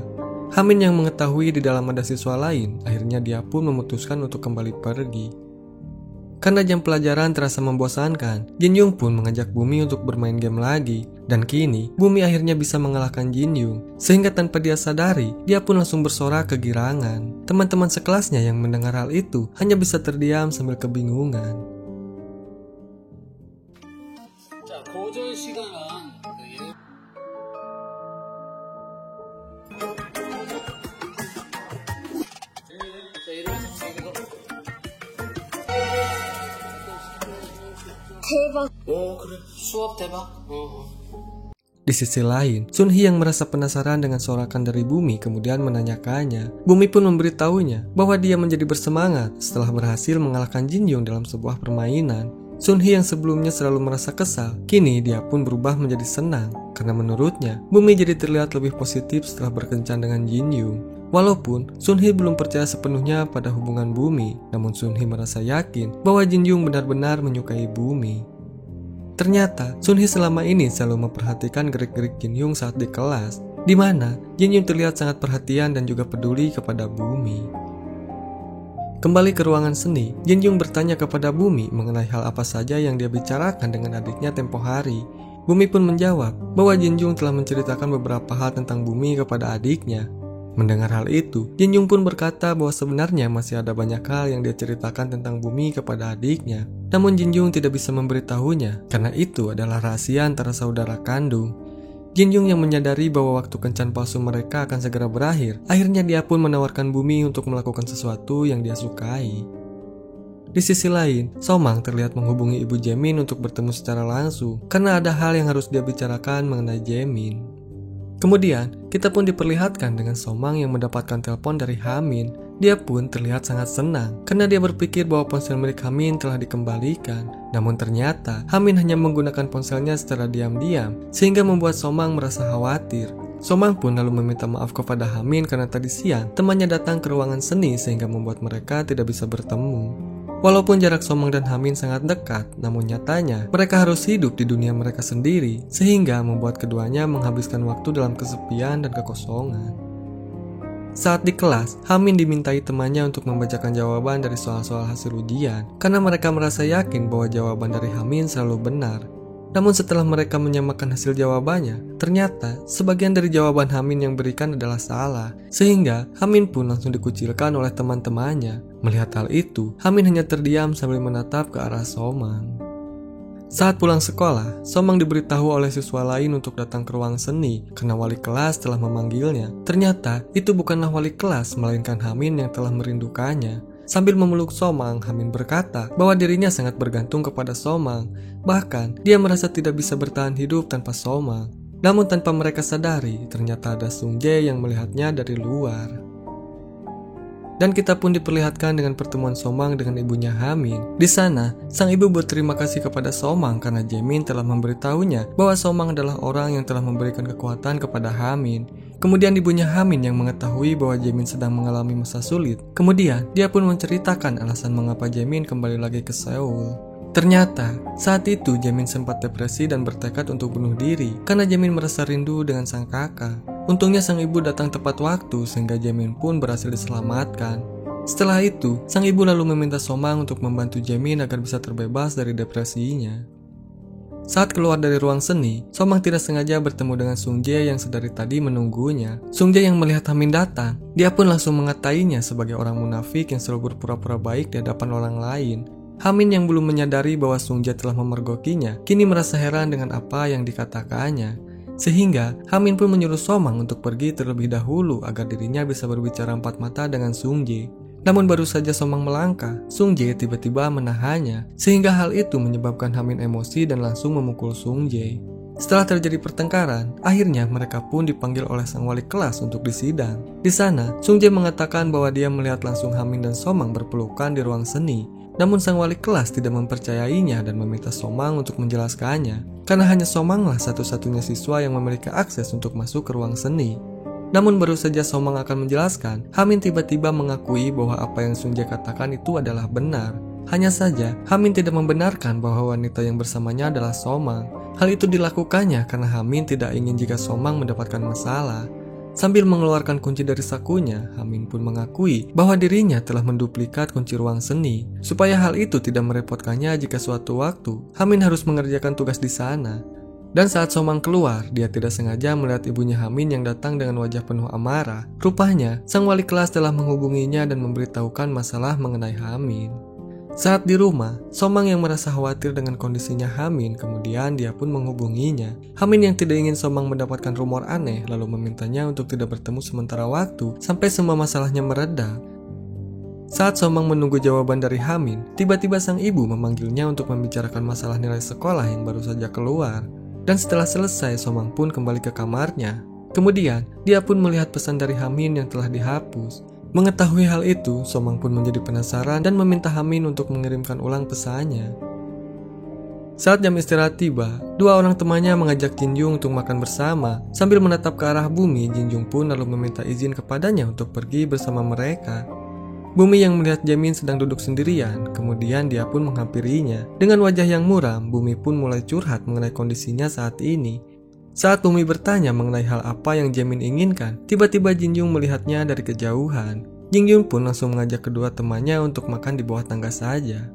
Hamin yang mengetahui di dalam ada siswa lain, akhirnya dia pun memutuskan untuk kembali pergi. Karena jam pelajaran terasa membosankan, Jin Young pun mengajak Bumi untuk bermain game lagi. Dan kini, Bumi akhirnya bisa mengalahkan Jin Young. Sehingga tanpa dia sadari, dia pun langsung bersorak kegirangan. Teman-teman sekelasnya yang mendengar hal itu hanya bisa terdiam sambil kebingungan. Di sisi lain, Sun Hee yang merasa penasaran dengan sorakan dari Bumi kemudian menanyakannya. Bumi pun memberitahunya bahwa dia menjadi bersemangat setelah berhasil mengalahkan Jin Young dalam sebuah permainan. Sun Hee yang sebelumnya selalu merasa kesal, kini dia pun berubah menjadi senang karena menurutnya Bumi jadi terlihat lebih positif setelah berkencan dengan Jin Young. Walaupun Sun Hee belum percaya sepenuhnya pada hubungan Bumi, namun Sun Hee merasa yakin bahwa Jin Young benar-benar menyukai Bumi. Ternyata Sun Hee selama ini selalu memperhatikan gerik-gerik Jin Young saat di kelas, di mana Jin Young terlihat sangat perhatian dan juga peduli kepada Bumi. Kembali ke ruangan seni, Jin Young bertanya kepada Bumi mengenai hal apa saja yang dia bicarakan dengan adiknya tempo hari. Bumi pun menjawab bahwa Jin Young telah menceritakan beberapa hal tentang Bumi kepada adiknya. Mendengar hal itu, Jin Young pun berkata bahwa sebenarnya masih ada banyak hal yang dia ceritakan tentang Bumi kepada adiknya. Namun Jin Young tidak bisa memberitahunya, karena itu adalah rahasia antara saudara kandung. Jin Young yang menyadari bahwa waktu kencan palsu mereka akan segera berakhir, akhirnya dia pun menawarkan Bumi untuk melakukan sesuatu yang dia sukai. Di sisi lain, Somang terlihat menghubungi ibu Jaemin untuk bertemu secara langsung, karena ada hal yang harus dia bicarakan mengenai Jaemin. Kemudian, kita pun diperlihatkan dengan Somang yang mendapatkan telepon dari Hamin. Dia pun terlihat sangat senang karena dia berpikir bahwa ponsel milik Hamin telah dikembalikan. Namun ternyata, Hamin hanya menggunakan ponselnya secara diam-diam sehingga membuat Somang merasa khawatir. Somang pun lalu meminta maaf kepada Hamin karena tadi siang temannya datang ke ruangan seni sehingga membuat mereka tidak bisa bertemu. Walaupun jarak Somang dan Hamin sangat dekat, namun nyatanya mereka harus hidup di dunia mereka sendiri, sehingga membuat keduanya menghabiskan waktu dalam kesepian dan kekosongan. Saat di kelas, Hamin dimintai temannya untuk membacakan jawaban dari soal-soal hasil ujian, karena mereka merasa yakin bahwa jawaban dari Hamin selalu benar. Namun setelah mereka menyamakan hasil jawabannya, ternyata sebagian dari jawaban Hamin yang berikan adalah salah, sehingga Hamin pun langsung dikucilkan oleh teman-temannya. Melihat hal itu, Hamin hanya terdiam sambil menatap ke arah Somang. Saat pulang sekolah, Somang diberitahu oleh siswa lain untuk datang ke ruang seni karena wali kelas telah memanggilnya. Ternyata itu bukanlah wali kelas, melainkan Hamin yang telah merindukannya. Sambil memeluk Somang, Hamin berkata bahwa dirinya sangat bergantung kepada Somang. Bahkan, dia merasa tidak bisa bertahan hidup tanpa Somang. Namun tanpa mereka sadari, ternyata ada Sung Jae yang melihatnya dari luar. Dan kita pun diperlihatkan dengan pertemuan Somang dengan ibunya Hamin. Di sana, sang ibu berterima kasih kepada Somang karena Jaemin telah memberitahunya bahwa Somang adalah orang yang telah memberikan kekuatan kepada Hamin. Kemudian ibunya Hamin yang mengetahui bahwa Jaemin sedang mengalami masa sulit. Kemudian, dia pun menceritakan alasan mengapa Jaemin kembali lagi ke Seoul. Ternyata, saat itu Jaemin sempat depresi dan bertekad untuk bunuh diri karena Jaemin merasa rindu dengan sang kakak. Untungnya sang ibu datang tepat waktu sehingga Jaemin pun berhasil diselamatkan. Setelah itu, sang ibu lalu meminta Somang untuk membantu Jaemin agar bisa terbebas dari depresinya. Saat keluar dari ruang seni, Somang tidak sengaja bertemu dengan Sung Jae yang sedari tadi menunggunya. Sung Jae yang melihat Hamin datang, dia pun langsung mengatainya sebagai orang munafik yang selalu berpura-pura baik di hadapan orang lain. Hamin yang belum menyadari bahwa Sung Jae telah memergokinya, kini merasa heran dengan apa yang dikatakannya. Sehingga, Hamin pun menyuruh Somang untuk pergi terlebih dahulu agar dirinya bisa berbicara empat mata dengan Sung Jae. Namun baru saja Somang melangkah, Sung Jae tiba-tiba menahannya, sehingga hal itu menyebabkan Hamin emosi dan langsung memukul Sung Jae. Setelah terjadi pertengkaran, akhirnya mereka pun dipanggil oleh sang wali kelas untuk disidang. Di sana, Sung Jae mengatakan bahwa dia melihat langsung Hamin dan Somang berpelukan di ruang seni. Namun sang wali kelas tidak mempercayainya dan meminta Somang untuk menjelaskannya, karena hanya Somanglah satu-satunya siswa yang memiliki akses untuk masuk ke ruang seni. Namun baru saja Somang akan menjelaskan, Hamin tiba-tiba mengakui bahwa apa yang Sung Jae katakan itu adalah benar. Hanya saja, Hamin tidak membenarkan bahwa wanita yang bersamanya adalah Somang. Hal itu dilakukannya karena Hamin tidak ingin jika Somang mendapatkan masalah. Sambil mengeluarkan kunci dari sakunya, Hamin pun mengakui bahwa dirinya telah menduplikat kunci ruang seni. Supaya hal itu tidak merepotkannya jika suatu waktu, Hamin harus mengerjakan tugas di sana. Dan saat Somang keluar, dia tidak sengaja melihat ibunya Hamin yang datang dengan wajah penuh amarah. Rupanya, sang wali kelas telah menghubunginya dan memberitahukan masalah mengenai Hamin. Saat di rumah, Somang yang merasa khawatir dengan kondisinya Hamin, kemudian dia pun menghubunginya. Hamin yang tidak ingin Somang mendapatkan rumor aneh, lalu memintanya untuk tidak bertemu sementara waktu, sampai semua masalahnya mereda. Saat Somang menunggu jawaban dari Hamin, tiba-tiba sang ibu memanggilnya untuk membicarakan masalah nilai sekolah yang baru saja keluar. Dan setelah selesai, Somang pun kembali ke kamarnya. Kemudian, dia pun melihat pesan dari Hamin yang telah dihapus. Mengetahui hal itu, Somang pun menjadi penasaran dan meminta Hamin untuk mengirimkan ulang pesannya. Saat jam istirahat tiba, dua orang temannya mengajak Jinjung untuk makan bersama. Sambil menatap ke arah Bumi, Jinjung pun lalu meminta izin kepadanya untuk pergi bersama mereka. Bumi yang melihat Jaemin sedang duduk sendirian, kemudian dia pun menghampirinya. Dengan wajah yang muram, Bumi pun mulai curhat mengenai kondisinya saat ini. Saat Bumi bertanya mengenai hal apa yang Jaemin inginkan, tiba-tiba Jinjung melihatnya dari kejauhan. Jinjung pun langsung mengajak kedua temannya untuk makan di bawah tangga saja.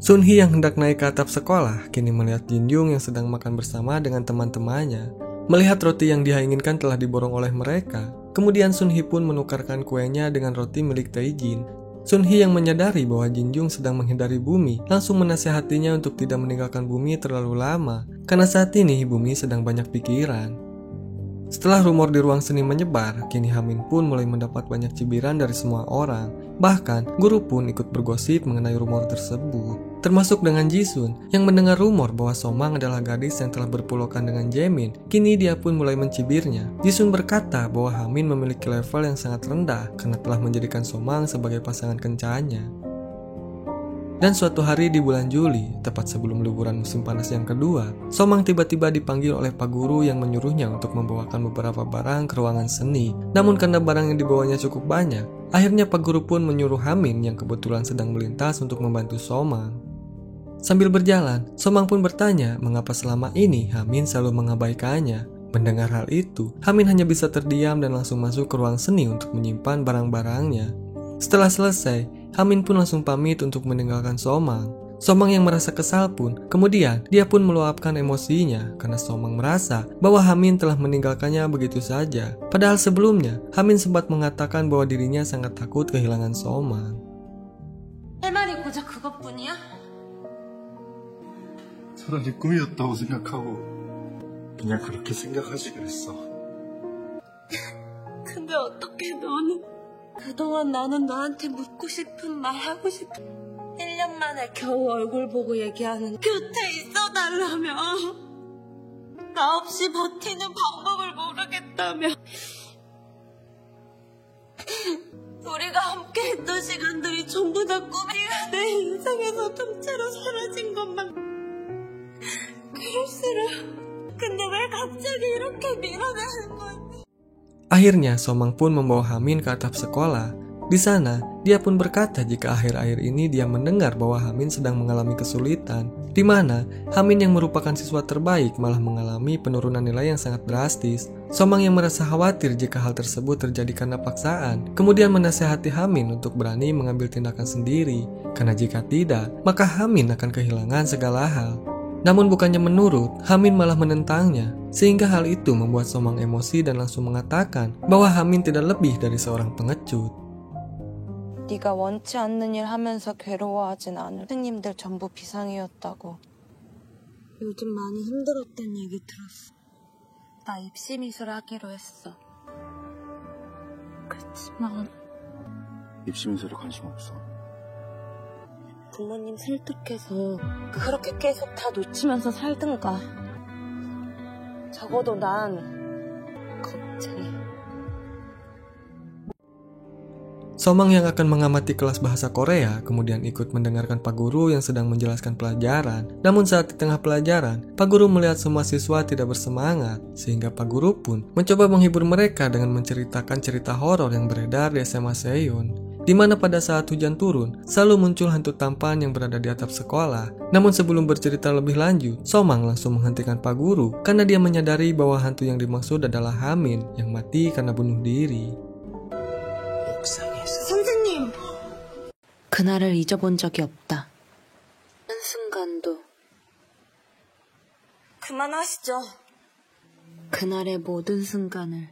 Sunhee yang hendak naik ke atap sekolah, kini melihat Jinjung yang sedang makan bersama dengan teman-temannya. Melihat roti yang dia inginkan telah diborong oleh mereka, kemudian Sunhee pun menukarkan kuenya dengan roti milik Taejin. Sunhee yang menyadari bahwa Jinjung sedang menghindari Bumi, langsung menasihatinya untuk tidak meninggalkan Bumi terlalu lama, karena saat ini Bumi sedang banyak pikiran. Setelah rumor di ruang seni menyebar, kini Hamin pun mulai mendapat banyak cibiran dari semua orang. Bahkan, guru pun ikut bergosip mengenai rumor tersebut. Termasuk dengan Jisun, yang mendengar rumor bahwa Somang adalah gadis yang telah berpelukan dengan Jaemin. Kini dia pun mulai mencibirnya. Jisun berkata bahwa Hamin memiliki level yang sangat rendah karena telah menjadikan Somang sebagai pasangan kencannya. Dan suatu hari di bulan Juli, tepat sebelum liburan musim panas yang kedua, Somang tiba-tiba dipanggil oleh Pak Guru yang menyuruhnya untuk membawakan beberapa barang ke ruangan seni. Namun karena barang yang dibawanya cukup banyak, akhirnya Pak Guru pun menyuruh Hamin yang kebetulan sedang melintas untuk membantu Somang. Sambil berjalan, Somang pun bertanya mengapa selama ini Hamin selalu mengabaikannya. Mendengar hal itu, Hamin hanya bisa terdiam dan langsung masuk ke ruang seni untuk menyimpan barang-barangnya. Setelah selesai, Hamin pun langsung pamit untuk meninggalkan Somang. Somang yang merasa kesal pun, kemudian dia pun meluapkan emosinya karena Somang merasa bahwa Hamin telah meninggalkannya begitu saja. Padahal sebelumnya, Hamin sempat mengatakan bahwa dirinya sangat takut kehilangan Somang. 할 말이 고작 그것뿐이야? 차라리 꿈이었다고 생각하고 그냥 그렇게 생각하지 그랬어. 근데 어떻게 너는 그동안 나는 너한테 묻고 싶은 말 하고 싶은 1년 만에 겨우 얼굴 보고 얘기하는 곁에 있어달라며 나 없이 버티는 방법을 모르겠다며 우리가 함께 했던 시간들이 전부 다 꿈이야. 내 인생에서 통째로 사라진 것만 그럴수록 근데 왜 갑자기 이렇게 밀어내는 거야? Akhirnya Somang pun membawa Hamin ke atap sekolah. Di sana, dia pun berkata jika akhir-akhir ini dia mendengar bahwa Hamin sedang mengalami kesulitan, di mana Hamin yang merupakan siswa terbaik malah mengalami penurunan nilai yang sangat drastis. Somang yang merasa khawatir jika hal tersebut terjadi karena paksaan, kemudian menasehati Hamin untuk berani mengambil tindakan sendiri, karena jika tidak, maka Hamin akan kehilangan segala hal. Namun bukannya menurut, Hamin malah menentangnya, sehingga hal itu membuat Somang emosi dan langsung mengatakan bahwa Hamin tidak lebih dari seorang pengecut. 네가 원치 않는 일 하면서 괴로워하진 않을 선생님들 전부 비상이었다고. 요즘 많이 힘들었단 얘기 들었어. 나 입시미술 하기로 했어. 그치만 입시민설에 관심 없어. 부모님 설득해서 그렇게 계속 다 놓치면서 살든가. 적어도 난 걱정해. Somang yang akan mengamati kelas bahasa Korea kemudian ikut mendengarkan Pak Guru yang sedang menjelaskan pelajaran. Namun saat di tengah pelajaran, Pak Guru melihat semua siswa tidak bersemangat, sehingga Pak Guru pun mencoba menghibur mereka dengan menceritakan cerita horor yang beredar di SMA Seon, di mana pada saat hujan turun, selalu muncul hantu tampan yang berada di atap sekolah. Namun sebelum bercerita lebih lanjut, Somang langsung menghentikan Pak Guru karena dia menyadari bahwa hantu yang dimaksud adalah Hamin yang mati karena bunuh diri. 선생님! 그날을 잊어본 적이 없다. 한순간도. 그만하시죠. 그날의 모든 순간을.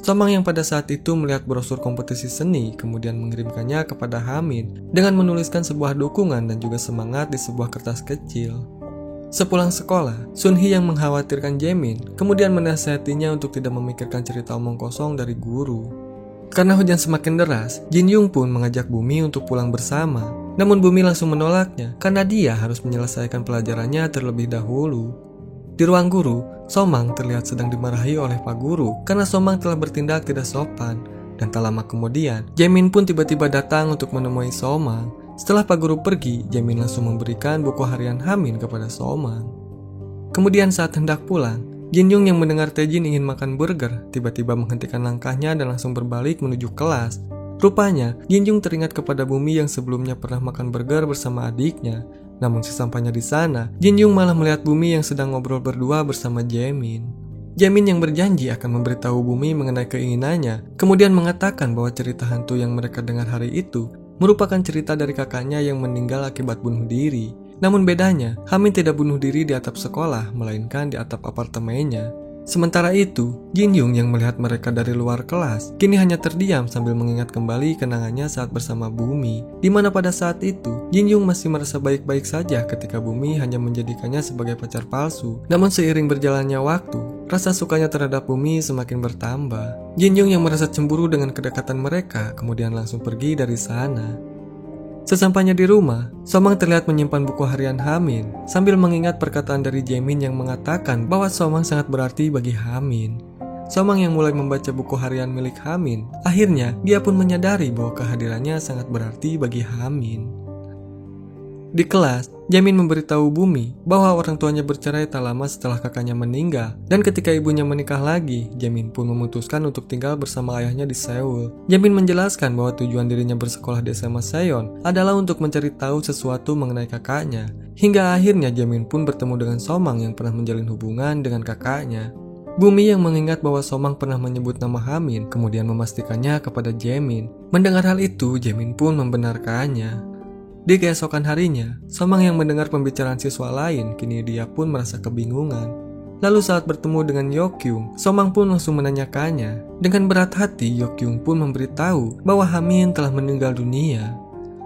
Somang yang pada saat itu melihat brosur kompetisi seni kemudian mengirimkannya kepada Hamin dengan menuliskan sebuah dukungan dan juga semangat di sebuah kertas kecil. Sepulang sekolah, Sunhee yang mengkhawatirkan Jaemin kemudian menasihatinya untuk tidak memikirkan cerita omong kosong dari guru. Karena hujan semakin deras, Jin Young pun mengajak Bumi untuk pulang bersama. Namun Bumi langsung menolaknya karena dia harus menyelesaikan pelajarannya terlebih dahulu. Di ruang guru, Somang terlihat sedang dimarahi oleh Pak Guru karena Somang telah bertindak tidak sopan. Dan tak lama kemudian, Jaemin pun tiba-tiba datang untuk menemui Somang. Setelah Pak Guru pergi, Jaemin langsung memberikan buku harian Hamin kepada Somang. Kemudian saat hendak pulang, Jin Young yang mendengar Taejin ingin makan burger, tiba-tiba menghentikan langkahnya dan langsung berbalik menuju kelas. Rupanya, Jin Young teringat kepada Bumi yang sebelumnya pernah makan burger bersama adiknya. Namun sesampainya di sana, Jin Young malah melihat Bumi yang sedang ngobrol berdua bersama Jaemin. Jaemin yang berjanji akan memberitahu Bumi mengenai keinginannya, kemudian mengatakan bahwa cerita hantu yang mereka dengar hari itu merupakan cerita dari kakaknya yang meninggal akibat bunuh diri. Namun bedanya, Hamin tidak bunuh diri di atap sekolah, melainkan di atap apartemennya. Sementara itu, Jin Young yang melihat mereka dari luar kelas, kini hanya terdiam sambil mengingat kembali kenangannya saat bersama Bumi, di mana pada saat itu, Jin Young masih merasa baik-baik saja ketika Bumi hanya menjadikannya sebagai pacar palsu. Namun seiring berjalannya waktu, rasa sukanya terhadap Bumi semakin bertambah. Jin Young yang merasa cemburu dengan kedekatan mereka, kemudian langsung pergi dari sana. Sesampainya di rumah, Somang terlihat menyimpan buku harian Hamin sambil mengingat perkataan dari Jaemin yang mengatakan bahwa Somang sangat berarti bagi Hamin. Somang yang mulai membaca buku harian milik Hamin, akhirnya dia pun menyadari bahwa kehadirannya sangat berarti bagi Hamin. Di kelas, Jaemin memberitahu Bumi bahwa orang tuanya bercerai tak lama setelah kakaknya meninggal, dan ketika ibunya menikah lagi, Jaemin pun memutuskan untuk tinggal bersama ayahnya di Seoul. Jaemin menjelaskan bahwa tujuan dirinya bersekolah di SMA Seon adalah untuk mencari tahu sesuatu mengenai kakaknya. Hingga akhirnya Jaemin pun bertemu dengan Somang yang pernah menjalin hubungan dengan kakaknya. Bumi yang mengingat bahwa Somang pernah menyebut nama Hamin, kemudian memastikannya kepada Jaemin. Mendengar hal itu, Jaemin pun membenarkannya. Di keesokan harinya, Somang yang mendengar pembicaraan siswa lain, kini dia pun merasa kebingungan. Lalu saat bertemu dengan Yeokyung, Somang pun langsung menanyakannya. Dengan berat hati, Yeokyung pun memberitahu bahwa Hamin telah meninggal dunia.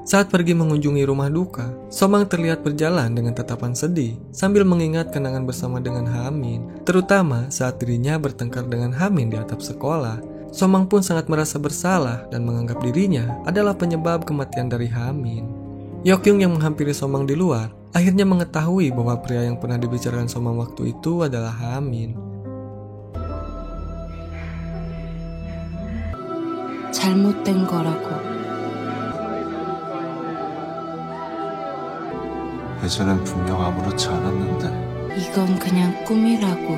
Saat pergi mengunjungi rumah duka, Somang terlihat berjalan dengan tatapan sedih, sambil mengingat kenangan bersama dengan Hamin, terutama saat dirinya bertengkar dengan Hamin di atap sekolah. Somang pun sangat merasa bersalah dan menganggap dirinya adalah penyebab kematian dari Hamin. Yeokyung yang menghampiri Somang di luar akhirnya mengetahui bahwa pria yang pernah dibicarakan Somang waktu itu adalah Hamin. 잘못된 거라고. 예전엔 분명 아무렇지 않았는데. 이건 그냥 꿈이라고.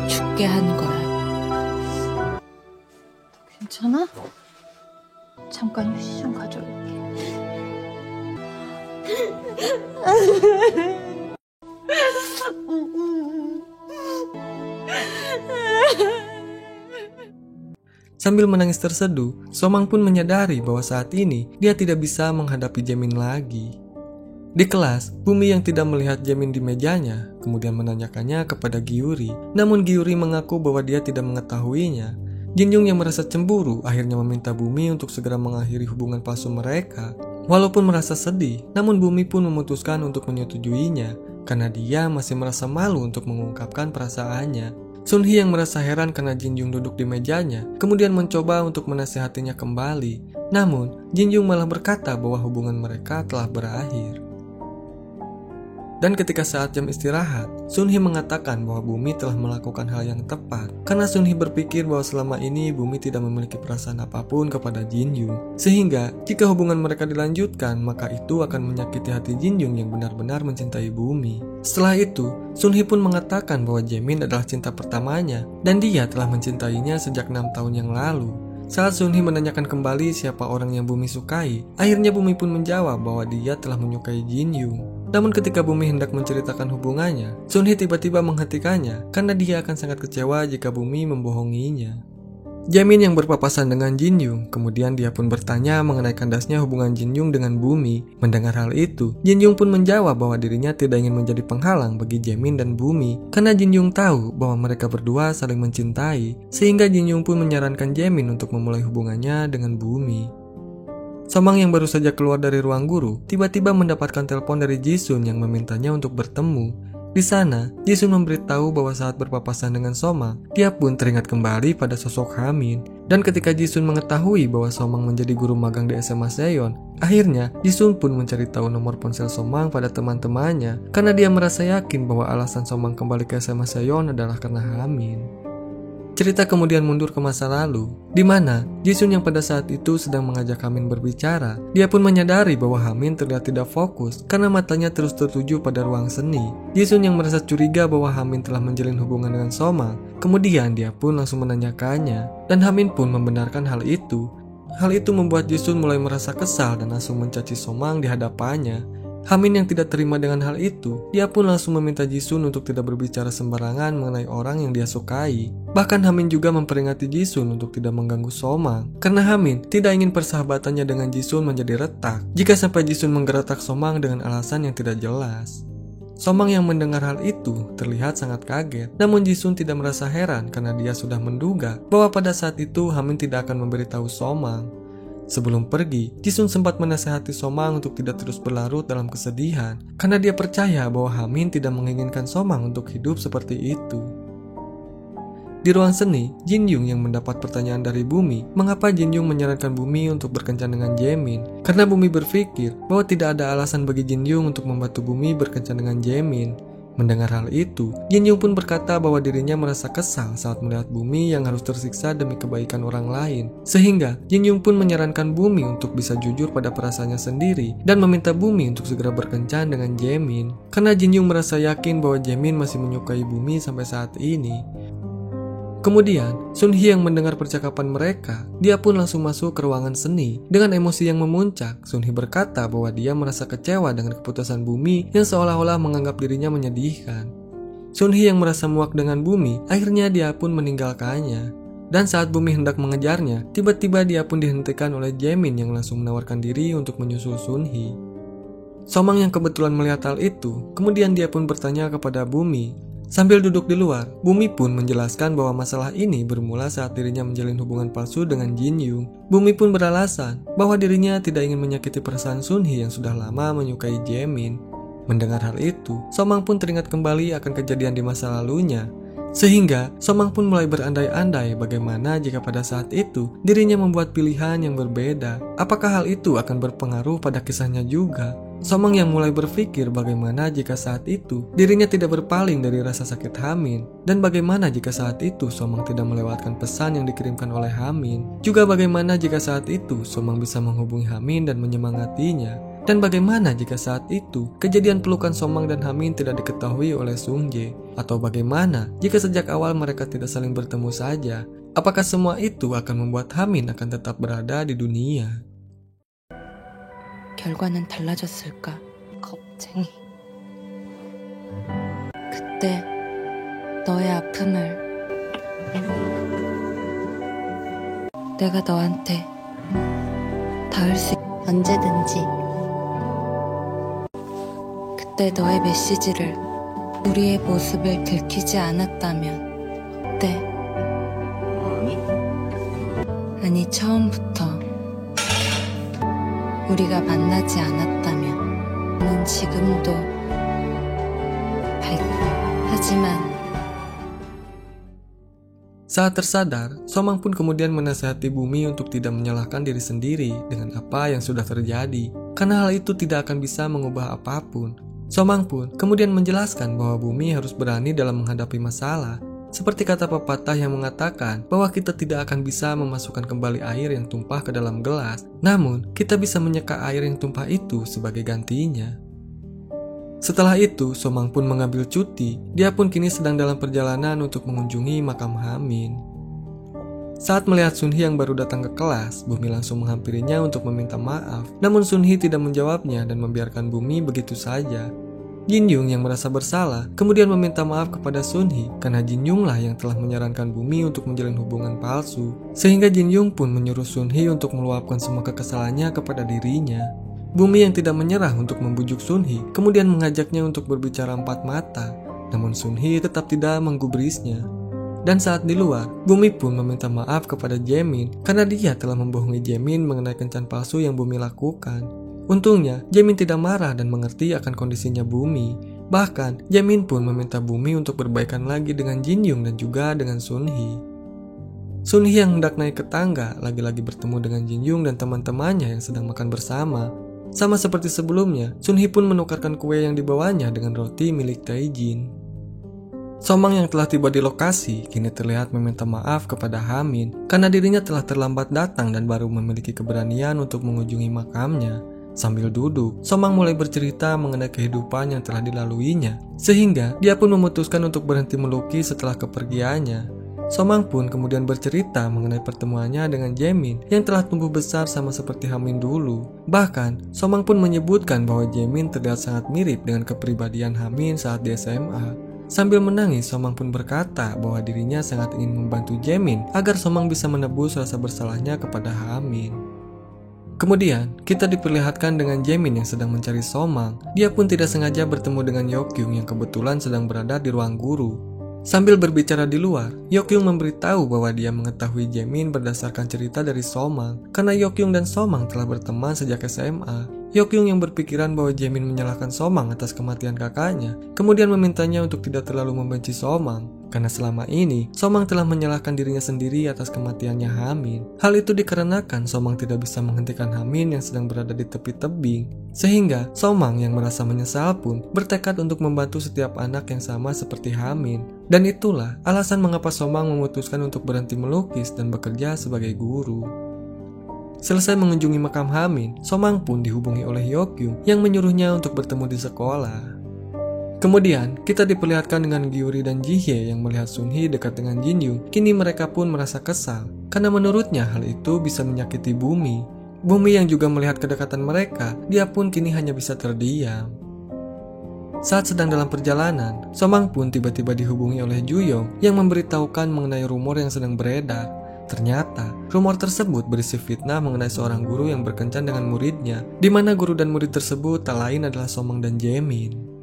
죽게 한 거야. 괜찮아? 잠깐 휴지 좀 가져올게. Sambil menangis terseduh, Somang pun menyadari bahwa saat ini dia tidak bisa menghadapi Jaemin lagi. Di kelas, Bumi yang tidak melihat Jaemin di mejanya kemudian menanyakannya kepada Gyuri. Namun Gyuri mengaku bahwa dia tidak mengetahuinya. Jinjung yang merasa cemburu akhirnya meminta Bumi untuk segera mengakhiri hubungan palsu mereka. Walaupun merasa sedih, namun Bumi pun memutuskan untuk menyetujuinya karena dia masih merasa malu untuk mengungkapkan perasaannya. Sunhee yang merasa heran karena Jinjung duduk di mejanya, kemudian mencoba untuk menasihatinya kembali. Namun, Jinjung malah berkata bahwa hubungan mereka telah berakhir. Dan ketika saat jam istirahat, Sunhee mengatakan bahwa Bumi telah melakukan hal yang tepat karena Sunhee berpikir bahwa selama ini Bumi tidak memiliki perasaan apapun kepada Jinjung. Sehingga, jika hubungan mereka dilanjutkan, maka itu akan menyakiti hati Jinjung yang benar-benar mencintai Bumi. Setelah itu, Sunhee pun mengatakan bahwa Jaemin adalah cinta pertamanya dan dia telah mencintainya sejak 6 tahun yang lalu. Saat Sunhee menanyakan kembali siapa orang yang Bumi sukai, akhirnya Bumi pun menjawab bahwa dia telah menyukai Jinjung. Namun ketika Bumi hendak menceritakan hubungannya, Sunhee tiba-tiba menghentikannya karena dia akan sangat kecewa jika Bumi membohonginya. Jaemin yang berpapasan dengan Jinjung, kemudian dia pun bertanya mengenai kandasnya hubungan Jinjung dengan Bumi. Mendengar hal itu, Jinjung pun menjawab bahwa dirinya tidak ingin menjadi penghalang bagi Jaemin dan Bumi karena Jinjung tahu bahwa mereka berdua saling mencintai, sehingga Jinjung pun menyarankan Jaemin untuk memulai hubungannya dengan Bumi. Somang yang baru saja keluar dari ruang guru, tiba-tiba mendapatkan telepon dari Jisun yang memintanya untuk bertemu. Di sana, Jisun memberitahu bahwa saat berpapasan dengan Somang, dia pun teringat kembali pada sosok Hamin. Dan ketika Jisun mengetahui bahwa Somang menjadi guru magang di SMA Seon, akhirnya Jisun pun mencari tahu nomor ponsel Somang pada teman-temannya karena dia merasa yakin bahwa alasan Somang kembali ke SMA Seon adalah karena Hamin. Cerita kemudian mundur ke masa lalu, di mana Jisun yang pada saat itu sedang mengajak Hamin berbicara. Dia pun menyadari bahwa Hamin terlihat tidak fokus karena matanya terus tertuju pada ruang seni. Jisun yang merasa curiga bahwa Hamin telah menjalin hubungan dengan Somang, kemudian dia pun langsung menanyakannya, dan Hamin pun membenarkan hal itu. Hal itu membuat Jisun mulai merasa kesal dan langsung mencaci Somang di hadapannya. Hamin yang tidak terima dengan hal itu, dia pun langsung meminta Jisun untuk tidak berbicara sembarangan mengenai orang yang dia sukai. Bahkan Hamin juga memperingati Jisun untuk tidak mengganggu Somang, karena Hamin tidak ingin persahabatannya dengan Jisun menjadi retak jika sampai Jisun menggeretak Somang dengan alasan yang tidak jelas. Somang yang mendengar hal itu terlihat sangat kaget, namun Jisun tidak merasa heran karena dia sudah menduga bahwa pada saat itu Hamin tidak akan memberitahu Somang. Sebelum pergi, Jisun sempat menasihati Somang untuk tidak terus berlarut dalam kesedihan karena dia percaya bahwa Hamin tidak menginginkan Somang untuk hidup seperti itu. Di ruang seni, Jinjung yang mendapat pertanyaan dari Bumi, mengapa Jinjung menyarankan Bumi untuk berkencan dengan Jaemin? Karena Bumi berpikir bahwa tidak ada alasan bagi Jinjung untuk membantu Bumi berkencan dengan Jaemin. Mendengar hal itu, Jinjung pun berkata bahwa dirinya merasa kesal saat melihat Bumi yang harus tersiksa demi kebaikan orang lain. Sehingga, Jinjung pun menyarankan Bumi untuk bisa jujur pada perasaannya sendiri dan meminta Bumi untuk segera berkencan dengan Jaemin. Karena Jinjung merasa yakin bahwa Jaemin masih menyukai Bumi sampai saat ini. Kemudian, Sunhee yang mendengar percakapan mereka, dia pun langsung masuk ke ruangan seni. Dengan emosi yang memuncak, Sunhee berkata bahwa dia merasa kecewa dengan keputusan Bumi yang seolah-olah menganggap dirinya menyedihkan. Sunhee yang merasa muak dengan Bumi, akhirnya dia pun meninggalkannya. Dan saat Bumi hendak mengejarnya, tiba-tiba dia pun dihentikan oleh Jaemin yang langsung menawarkan diri untuk menyusul Sunhee. Somang yang kebetulan melihat hal itu, kemudian dia pun bertanya kepada Bumi. Sambil duduk di luar, Bumi pun menjelaskan bahwa masalah ini bermula saat dirinya menjalin hubungan palsu dengan Jinjung. Bumi pun beralasan bahwa dirinya tidak ingin menyakiti perasaan Sunhee yang sudah lama menyukai Jaemin. Mendengar hal itu, Somang pun teringat kembali akan kejadian di masa lalunya. Sehingga, Somang pun mulai berandai-andai bagaimana jika pada saat itu dirinya membuat pilihan yang berbeda. Apakah hal itu akan berpengaruh pada kisahnya juga? Somang yang mulai berpikir bagaimana jika saat itu dirinya tidak berpaling dari rasa sakit Hamin, dan bagaimana jika saat itu Somang tidak melewatkan pesan yang dikirimkan oleh Hamin. Juga bagaimana jika saat itu Somang bisa menghubungi Hamin dan menyemangatinya. Dan bagaimana jika saat itu kejadian pelukan Somang dan Hamin tidak diketahui oleh Sungjae? Atau bagaimana jika sejak awal mereka tidak saling bertemu saja? apakah semua itu akan membuat Hamin akan tetap berada di dunia? 결과는 달라졌을까? 겁쟁이. 그때 너의 아픔을 내가 너한테 닿을 수 언제든지. 그때 너의 메시지를 우리의 모습을 들키지 않았다면 그때 아니 처음부터 우리가 만나지 않았다면 나는 지금도 하지만 Saat tersadar, Somang pun kemudian menasihati Bumi untuk tidak menyalahkan diri sendiri dengan apa yang sudah terjadi, karena hal itu tidak akan bisa mengubah apapun. Somang pun kemudian menjelaskan bahwa Bumi harus berani dalam menghadapi masalah, seperti kata pepatah yang mengatakan bahwa kita tidak akan bisa memasukkan kembali air yang tumpah ke dalam gelas, namun kita bisa menyeka air yang tumpah itu sebagai gantinya. Setelah itu, Somang pun mengambil cuti. Dia pun kini sedang dalam perjalanan untuk mengunjungi makam Hamin. Saat melihat Sunhee yang baru datang ke kelas, Bumi langsung menghampirinya untuk meminta maaf. Namun Sunhee tidak menjawabnya dan membiarkan Bumi begitu saja. Jinyoung yang merasa bersalah kemudian meminta maaf kepada Sunhee karena Jinyoung lah yang telah menyarankan Bumi untuk menjalin hubungan palsu. Sehingga Jinyoung pun menyuruh Sunhee untuk meluapkan semua kekesalannya kepada dirinya. Bumi yang tidak menyerah untuk membujuk Sunhee kemudian mengajaknya untuk berbicara empat mata. Namun Sunhee tetap tidak menggubrisnya. Dan saat di luar, Bumi pun meminta maaf kepada Jaemin karena dia telah membohongi Jaemin mengenai kencan palsu yang Bumi lakukan. Untungnya, Jaemin tidak marah dan mengerti akan kondisinya Bumi. Bahkan, Jaemin pun meminta Bumi untuk berbaikan lagi dengan Jinyoung dan juga dengan Sunhee. Sunhee yang hendak naik ke tangga lagi-lagi bertemu dengan Jinyoung dan teman-temannya yang sedang makan bersama. Sama seperti sebelumnya, Sunhee pun menukarkan kue yang dibawanya dengan roti milik Taejin. Somang yang telah tiba di lokasi kini terlihat meminta maaf kepada Hamin karena dirinya telah terlambat datang dan baru memiliki keberanian untuk mengunjungi makamnya. Sambil duduk, Somang mulai bercerita mengenai kehidupan yang telah dilaluinya, sehingga dia pun memutuskan untuk berhenti melukis setelah kepergiannya. Somang pun kemudian bercerita mengenai pertemuannya dengan Jaemin yang telah tumbuh besar sama seperti Hamin dulu. Bahkan, Somang pun menyebutkan bahwa Jaemin terlihat sangat mirip dengan kepribadian Hamin saat di SMA. Sambil menangis, Somang pun berkata bahwa dirinya sangat ingin membantu Jaemin agar Somang bisa menebus rasa bersalahnya kepada Hamin. Kemudian, kita diperlihatkan dengan Jaemin yang sedang mencari Somang. Dia pun tidak sengaja bertemu dengan Yeokyoung yang kebetulan sedang berada di ruang guru. Sambil berbicara di luar, Yeokyoung memberitahu bahwa dia mengetahui Jaemin berdasarkan cerita dari Somang karena Yeokyoung dan Somang telah berteman sejak SMA. Yeokyoung yang berpikiran bahwa Jaemin menyalahkan Somang atas kematian kakaknya, kemudian memintanya untuk tidak terlalu membenci Somang karena selama ini Somang telah menyalahkan dirinya sendiri atas kematiannya Hamin. Hal itu dikarenakan Somang tidak bisa menghentikan Hamin yang sedang berada di tepi tebing, sehingga Somang yang merasa menyesal pun bertekad untuk membantu setiap anak yang sama seperti Hamin. Dan itulah alasan mengapa Somang memutuskan untuk berhenti melukis dan bekerja sebagai guru. Selesai mengunjungi makam Hamin, Somang pun dihubungi oleh Yeokyoung yang menyuruhnya untuk bertemu di sekolah. Kemudian, kita diperlihatkan dengan Gyuri dan Jihye yang melihat Sunhee dekat dengan Jinyoung. Kini mereka pun merasa kesal, karena menurutnya hal itu bisa menyakiti Bumi. Bumi yang juga melihat kedekatan mereka, dia pun kini hanya bisa terdiam. Saat sedang dalam perjalanan, Somang pun tiba-tiba dihubungi oleh Juyong yang memberitahukan mengenai rumor yang sedang beredar. Ternyata, rumor tersebut berisi fitnah mengenai seorang guru yang berkencan dengan muridnya, di mana guru dan murid tersebut tak lain adalah Somang dan Jaemin.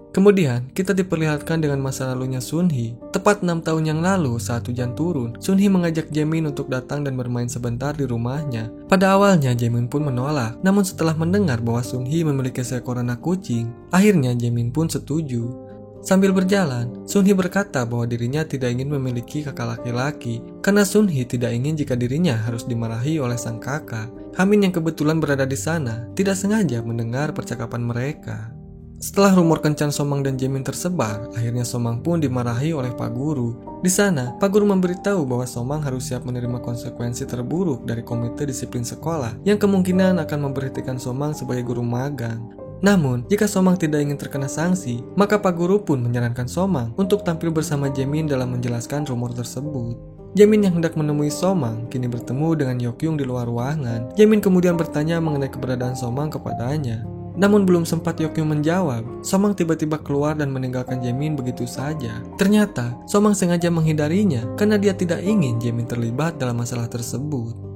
Kemudian, kita diperlihatkan dengan masa lalunya Sunhee. Tepat 6 tahun yang lalu, saat hujan turun, Sunhee mengajak Jaemin untuk datang dan bermain sebentar di rumahnya. Pada awalnya, Jaemin pun menolak, namun setelah mendengar bahwa Sunhee memiliki seekor anak kucing, akhirnya Jaemin pun setuju. Sambil berjalan, Sunhee berkata bahwa dirinya tidak ingin memiliki kakak laki-laki, karena Sunhee tidak ingin jika dirinya harus dimarahi oleh sang kakak. Hamin yang kebetulan berada di sana, tidak sengaja mendengar percakapan mereka. Setelah rumor kencan Somang dan Jaemin tersebar, akhirnya Somang pun dimarahi oleh Pak Guru. Di sana, Pak Guru memberitahu bahwa Somang harus siap menerima konsekuensi terburuk dari komite disiplin sekolah yang kemungkinan akan memberhentikan Somang sebagai guru magang. Namun, jika Somang tidak ingin terkena sanksi, maka Pak Guru pun menyarankan Somang untuk tampil bersama Jaemin dalam menjelaskan rumor tersebut. Jamin yang hendak menemui Somang kini bertemu dengan Yeokyung di luar ruangan. Jamin kemudian bertanya mengenai keberadaan Somang kepadanya. Namun belum sempat Yeokyung menjawab, Somang tiba-tiba keluar dan meninggalkan Jamin begitu saja. Ternyata Somang sengaja menghindarinya karena dia tidak ingin Jamin terlibat dalam masalah tersebut.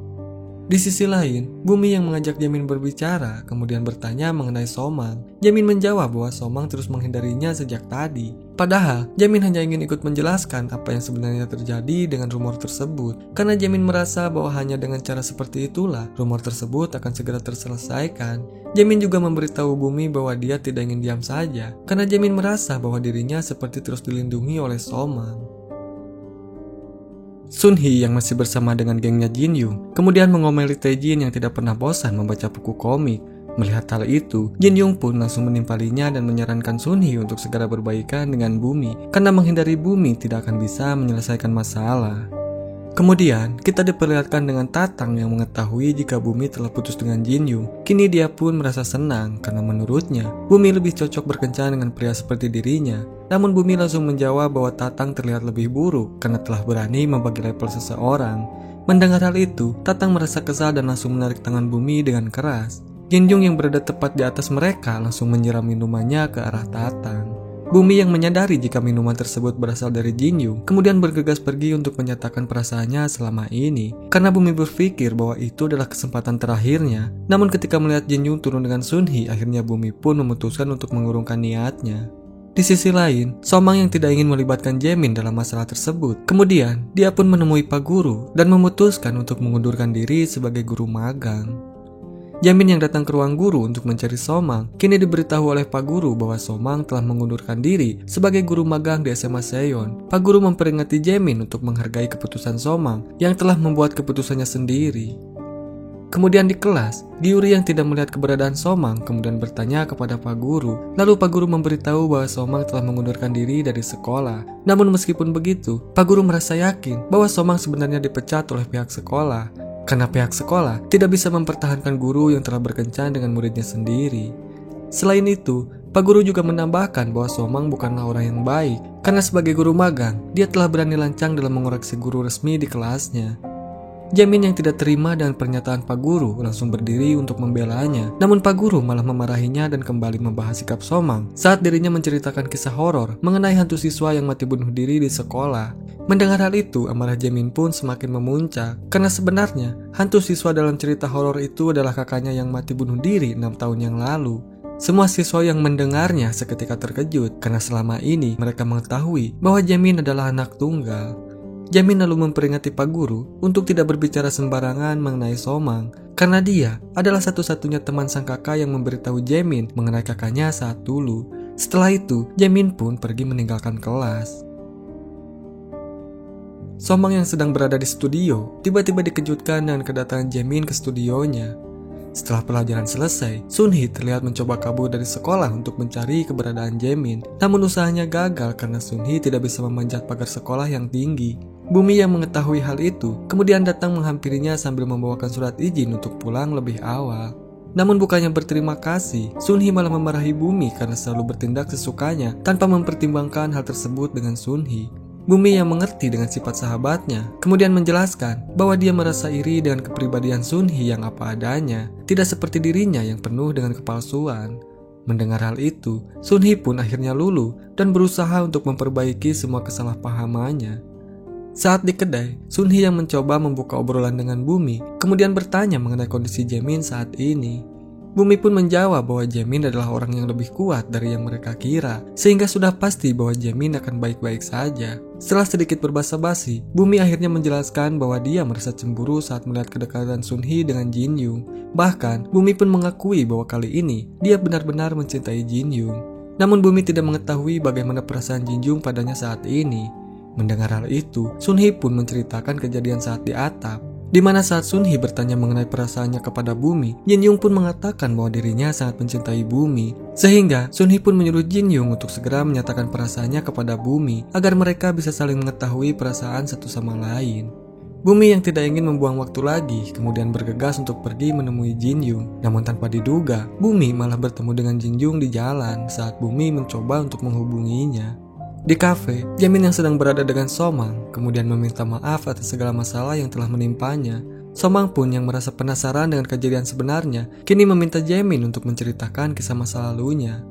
Di sisi lain, Bumi yang mengajak Jamin berbicara kemudian bertanya mengenai Somang. Jamin menjawab bahwa Somang terus menghindarinya sejak tadi. Padahal, Jamin hanya ingin ikut menjelaskan apa yang sebenarnya terjadi dengan rumor tersebut. Karena Jamin merasa bahwa hanya dengan cara seperti itulah rumor tersebut akan segera terselesaikan. Jamin juga memberitahu Bumi bahwa dia tidak ingin diam saja, karena Jamin merasa bahwa dirinya seperti terus dilindungi oleh Somang. Sunhee yang masih bersama dengan gengnya Jinyung kemudian mengomeli Taejin yang tidak pernah bosan membaca buku komik. Melihat hal itu, Jinyung pun langsung menimpalinya dan menyarankan Sunhee untuk segera berbaikan dengan Bumi karena menghindari Bumi tidak akan bisa menyelesaikan masalah. Kemudian, kita diperlihatkan dengan Tatang yang mengetahui jika Bumi telah putus dengan Jinyung. Kini dia pun merasa senang karena menurutnya, Bumi lebih cocok berkencan dengan pria seperti dirinya. Namun Bumi langsung menjawab bahwa Tatang terlihat lebih buruk karena telah berani membagi level seseorang. Mendengar hal itu, Tatang merasa kesal dan langsung menarik tangan Bumi dengan keras. Jinyung yang berada tepat di atas mereka langsung menyiram minumannya ke arah Tatang. Bumi yang menyadari jika minuman tersebut berasal dari Jinyung kemudian bergegas pergi untuk menyatakan perasaannya selama ini. Karena Bumi berpikir bahwa itu adalah kesempatan terakhirnya. Namun ketika melihat Jinyung turun dengan Sunhee, akhirnya Bumi pun memutuskan untuk mengurungkan niatnya. Di sisi lain, Somang yang tidak ingin melibatkan Jamin dalam masalah tersebut. Kemudian, dia pun menemui Pak Guru dan memutuskan untuk mengundurkan diri sebagai guru magang. Jamin yang datang ke ruang guru untuk mencari Somang kini diberitahu oleh Pak Guru bahwa Somang telah mengundurkan diri sebagai guru magang di SMA Seon. Pak Guru memperingati Jamin untuk menghargai keputusan Somang yang telah membuat keputusannya sendiri. Kemudian di kelas, Gyuri yang tidak melihat keberadaan Somang kemudian bertanya kepada Pak Guru. Lalu Pak Guru memberitahu bahwa Somang telah mengundurkan diri dari sekolah. Namun meskipun begitu, Pak Guru merasa yakin bahwa Somang sebenarnya dipecat oleh pihak sekolah. Karena pihak sekolah tidak bisa mempertahankan guru yang telah berkencan dengan muridnya sendiri. Selain itu, Pak Guru juga menambahkan bahwa Somang bukanlah orang yang baik. Karena sebagai guru magang, dia telah berani lancang dalam mengoreksi guru resmi di kelasnya. Jamin yang tidak terima dengan pernyataan Pak Guru langsung berdiri untuk membelanya. Namun Pak Guru malah memarahinya dan kembali membahas sikap Somang saat dirinya menceritakan kisah horor mengenai hantu siswa yang mati bunuh diri di sekolah. Mendengar hal itu, amarah Jamin pun semakin memuncak. Karena sebenarnya, hantu siswa dalam cerita horor itu adalah kakaknya yang mati bunuh diri 6 tahun yang lalu. Semua siswa yang mendengarnya seketika terkejut karena selama ini mereka mengetahui bahwa Jamin adalah anak tunggal. Jamin lalu memperingati Pak Guru untuk tidak berbicara sembarangan mengenai Somang karena dia adalah satu-satunya teman sang kakak yang memberitahu Jamin mengenai kakaknya saat dulu. Setelah itu, Jamin pun pergi meninggalkan kelas. Somang yang sedang berada di studio tiba-tiba dikejutkan dengan kedatangan Jamin ke studionya. Setelah pelajaran selesai, Sunhee terlihat mencoba kabur dari sekolah untuk mencari keberadaan Jamin. Namun usahanya gagal karena Sunhee tidak bisa memanjat pagar sekolah yang tinggi. Bumi yang mengetahui hal itu kemudian datang menghampirinya sambil membawakan surat izin untuk pulang lebih awal. Namun bukannya berterima kasih, Sunhee malah memarahi Bumi karena selalu bertindak sesukanya tanpa mempertimbangkan hal tersebut dengan Sunhee. Bumi yang mengerti dengan sifat sahabatnya kemudian menjelaskan bahwa dia merasa iri dengan kepribadian Sunhee yang apa adanya, tidak seperti dirinya yang penuh dengan kepalsuan. Mendengar hal itu, Sunhee pun akhirnya luluh dan berusaha untuk memperbaiki semua kesalahpahamannya. Saat di kedai, Sunhee yang mencoba membuka obrolan dengan Bumi kemudian bertanya mengenai kondisi Jamin saat ini. Bumi pun menjawab bahwa Jamin adalah orang yang lebih kuat dari yang mereka kira, sehingga sudah pasti bahwa Jamin akan baik-baik saja. Setelah sedikit berbasa-basi, Bumi akhirnya menjelaskan bahwa dia merasa cemburu saat melihat kedekatan Sunhee dengan Jinyung. Bahkan, Bumi pun mengakui bahwa kali ini dia benar-benar mencintai Jinyung. Namun Bumi tidak mengetahui bagaimana perasaan Jinyung padanya saat ini. Mendengar hal itu, Sunhee pun menceritakan kejadian saat di atap. Di mana saat Sunhee bertanya mengenai perasaannya kepada Bumi, Jinyung pun mengatakan bahwa dirinya sangat mencintai Bumi. Sehingga Sunhee pun menyuruh Jinyung untuk segera menyatakan perasaannya kepada Bumi agar mereka bisa saling mengetahui perasaan satu sama lain. Bumi yang tidak ingin membuang waktu lagi kemudian bergegas untuk pergi menemui Jinyung. Namun tanpa diduga, Bumi malah bertemu dengan Jinyung di jalan saat Bumi mencoba untuk menghubunginya. Di kafe, Jaemin yang sedang berada dengan Somang kemudian meminta maaf atas segala masalah yang telah menimpanya. Somang pun yang merasa penasaran dengan kejadian sebenarnya, kini meminta Jaemin untuk menceritakan kisah masa lalunya.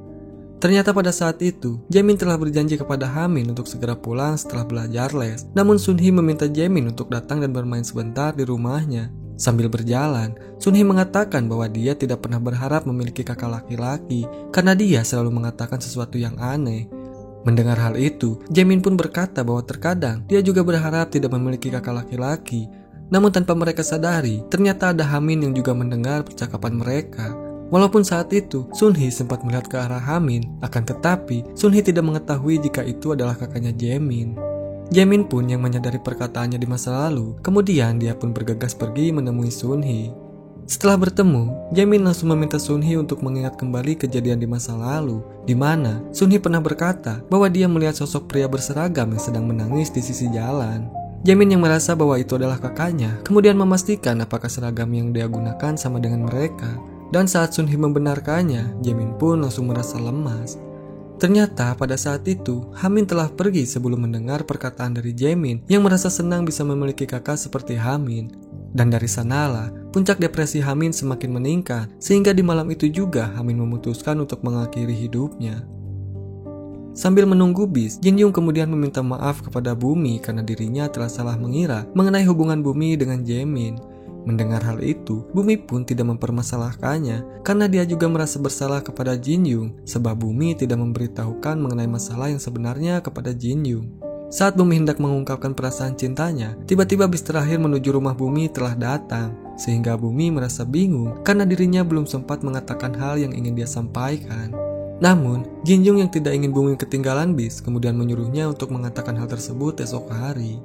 Ternyata pada saat itu, Jaemin telah berjanji kepada Hamin untuk segera pulang setelah belajar les. Namun Sunhee meminta Jaemin untuk datang dan bermain sebentar di rumahnya. Sambil berjalan, Sunhee mengatakan bahwa dia tidak pernah berharap memiliki kakak laki-laki karena dia selalu mengatakan sesuatu yang aneh. Mendengar hal itu, Jaemin pun berkata bahwa terkadang dia juga berharap tidak memiliki kakak laki-laki. Namun tanpa mereka sadari, ternyata ada Hamin yang juga mendengar percakapan mereka. Walaupun saat itu, Sunhee sempat melihat ke arah Hamin, akan tetapi Sunhee tidak mengetahui jika itu adalah kakaknya Jaemin. Jaemin pun yang menyadari perkataannya di masa lalu, kemudian dia pun bergegas pergi menemui Sunhee. Setelah bertemu, Jaemin langsung meminta Sunhee untuk mengingat kembali kejadian di masa lalu, di mana Sunhee pernah berkata bahwa dia melihat sosok pria berseragam yang sedang menangis di sisi jalan. Jaemin yang merasa bahwa itu adalah kakaknya, kemudian memastikan apakah seragam yang dia gunakan sama dengan mereka. Dan saat Sunhee membenarkannya, Jaemin pun langsung merasa lemas. Ternyata pada saat itu, Hamin telah pergi sebelum mendengar perkataan dari Jaemin yang merasa senang bisa memiliki kakak seperti Hamin. Dan dari sanalah, puncak depresi Hamin semakin meningkat, sehingga di malam itu juga Hamin memutuskan untuk mengakhiri hidupnya. Sambil menunggu bis, Jinyoung kemudian meminta maaf kepada Bumi karena dirinya telah salah mengira mengenai hubungan Bumi dengan Jaemin. Mendengar hal itu, Bumi pun tidak mempermasalahkannya karena dia juga merasa bersalah kepada Jinyoung sebab Bumi tidak memberitahukan mengenai masalah yang sebenarnya kepada Jinyoung. Saat Bumi hendak mengungkapkan perasaan cintanya, tiba-tiba bis terakhir menuju rumah Bumi telah datang, sehingga Bumi merasa bingung karena dirinya belum sempat mengatakan hal yang ingin dia sampaikan. Namun, Jinyoung yang tidak ingin Bumi ketinggalan bis kemudian menyuruhnya untuk mengatakan hal tersebut esok hari.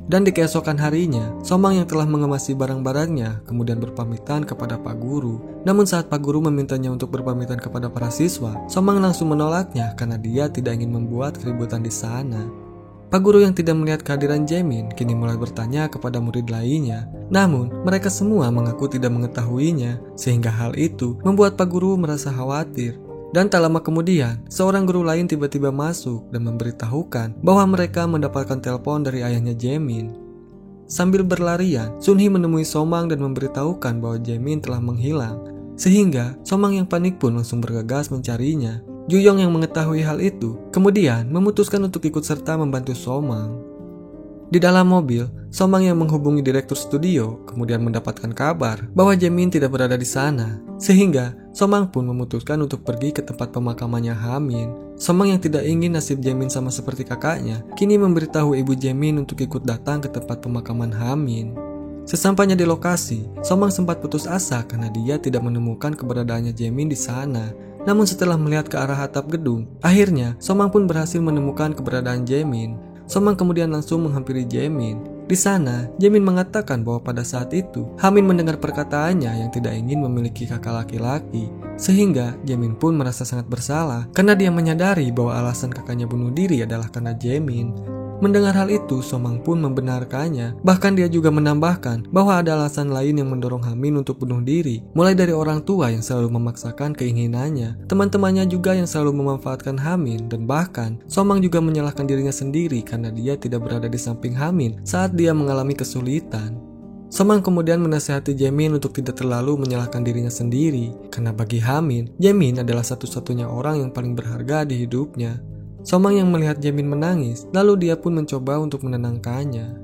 Dan di keesokan harinya, Somang yang telah mengemasi barang-barangnya kemudian berpamitan kepada Pak Guru. Namun saat Pak Guru memintanya untuk berpamitan kepada para siswa, Somang langsung menolaknya karena dia tidak ingin membuat keributan di sana. Pak Guru yang tidak melihat kehadiran Jaemin kini mulai bertanya kepada murid lainnya. Namun, mereka semua mengaku tidak mengetahuinya, sehingga hal itu membuat Pak Guru merasa khawatir. Dan tak lama kemudian, seorang guru lain tiba-tiba masuk dan memberitahukan bahwa mereka mendapatkan telepon dari ayahnya Jaemin. Sambil berlarian, Sunhee menemui Somang dan memberitahukan bahwa Jaemin telah menghilang. Sehingga, Somang yang panik pun langsung bergegas mencarinya. Juyong yang mengetahui hal itu, kemudian memutuskan untuk ikut serta membantu Somang. Di dalam mobil, Somang yang menghubungi direktur studio kemudian mendapatkan kabar bahwa Jaemin tidak berada di sana. Sehingga, Somang pun memutuskan untuk pergi ke tempat pemakamannya Hamin. Somang yang tidak ingin nasib Jaemin sama seperti kakaknya, kini memberitahu ibu Jaemin untuk ikut datang ke tempat pemakaman Hamin. Sesampainya di lokasi, Somang sempat putus asa karena dia tidak menemukan keberadaannya Jaemin di sana. Namun setelah melihat ke arah atap gedung, akhirnya Somang pun berhasil menemukan keberadaan Jaemin. Somang kemudian langsung menghampiri Jaemin. Di sana, Jaemin mengatakan bahwa pada saat itu, Hamin mendengar perkataannya yang tidak ingin memiliki kakak laki-laki. Sehingga, Jaemin pun merasa sangat bersalah karena dia menyadari bahwa alasan kakaknya bunuh diri adalah karena Jaemin. Mendengar hal itu, Somang pun membenarkannya. Bahkan dia juga menambahkan bahwa ada alasan lain yang mendorong Hamin untuk bunuh diri. Mulai dari orang tua yang selalu memaksakan keinginannya, teman-temannya juga yang selalu memanfaatkan Hamin, dan bahkan Somang juga menyalahkan dirinya sendiri karena dia tidak berada di samping Hamin saat dia mengalami kesulitan. Somang kemudian menasihati Jaemin untuk tidak terlalu menyalahkan dirinya sendiri, karena bagi Hamin, Jaemin adalah satu-satunya orang yang paling berharga di hidupnya. Somang yang melihat Jaemin menangis, lalu dia pun mencoba untuk menenangkannya.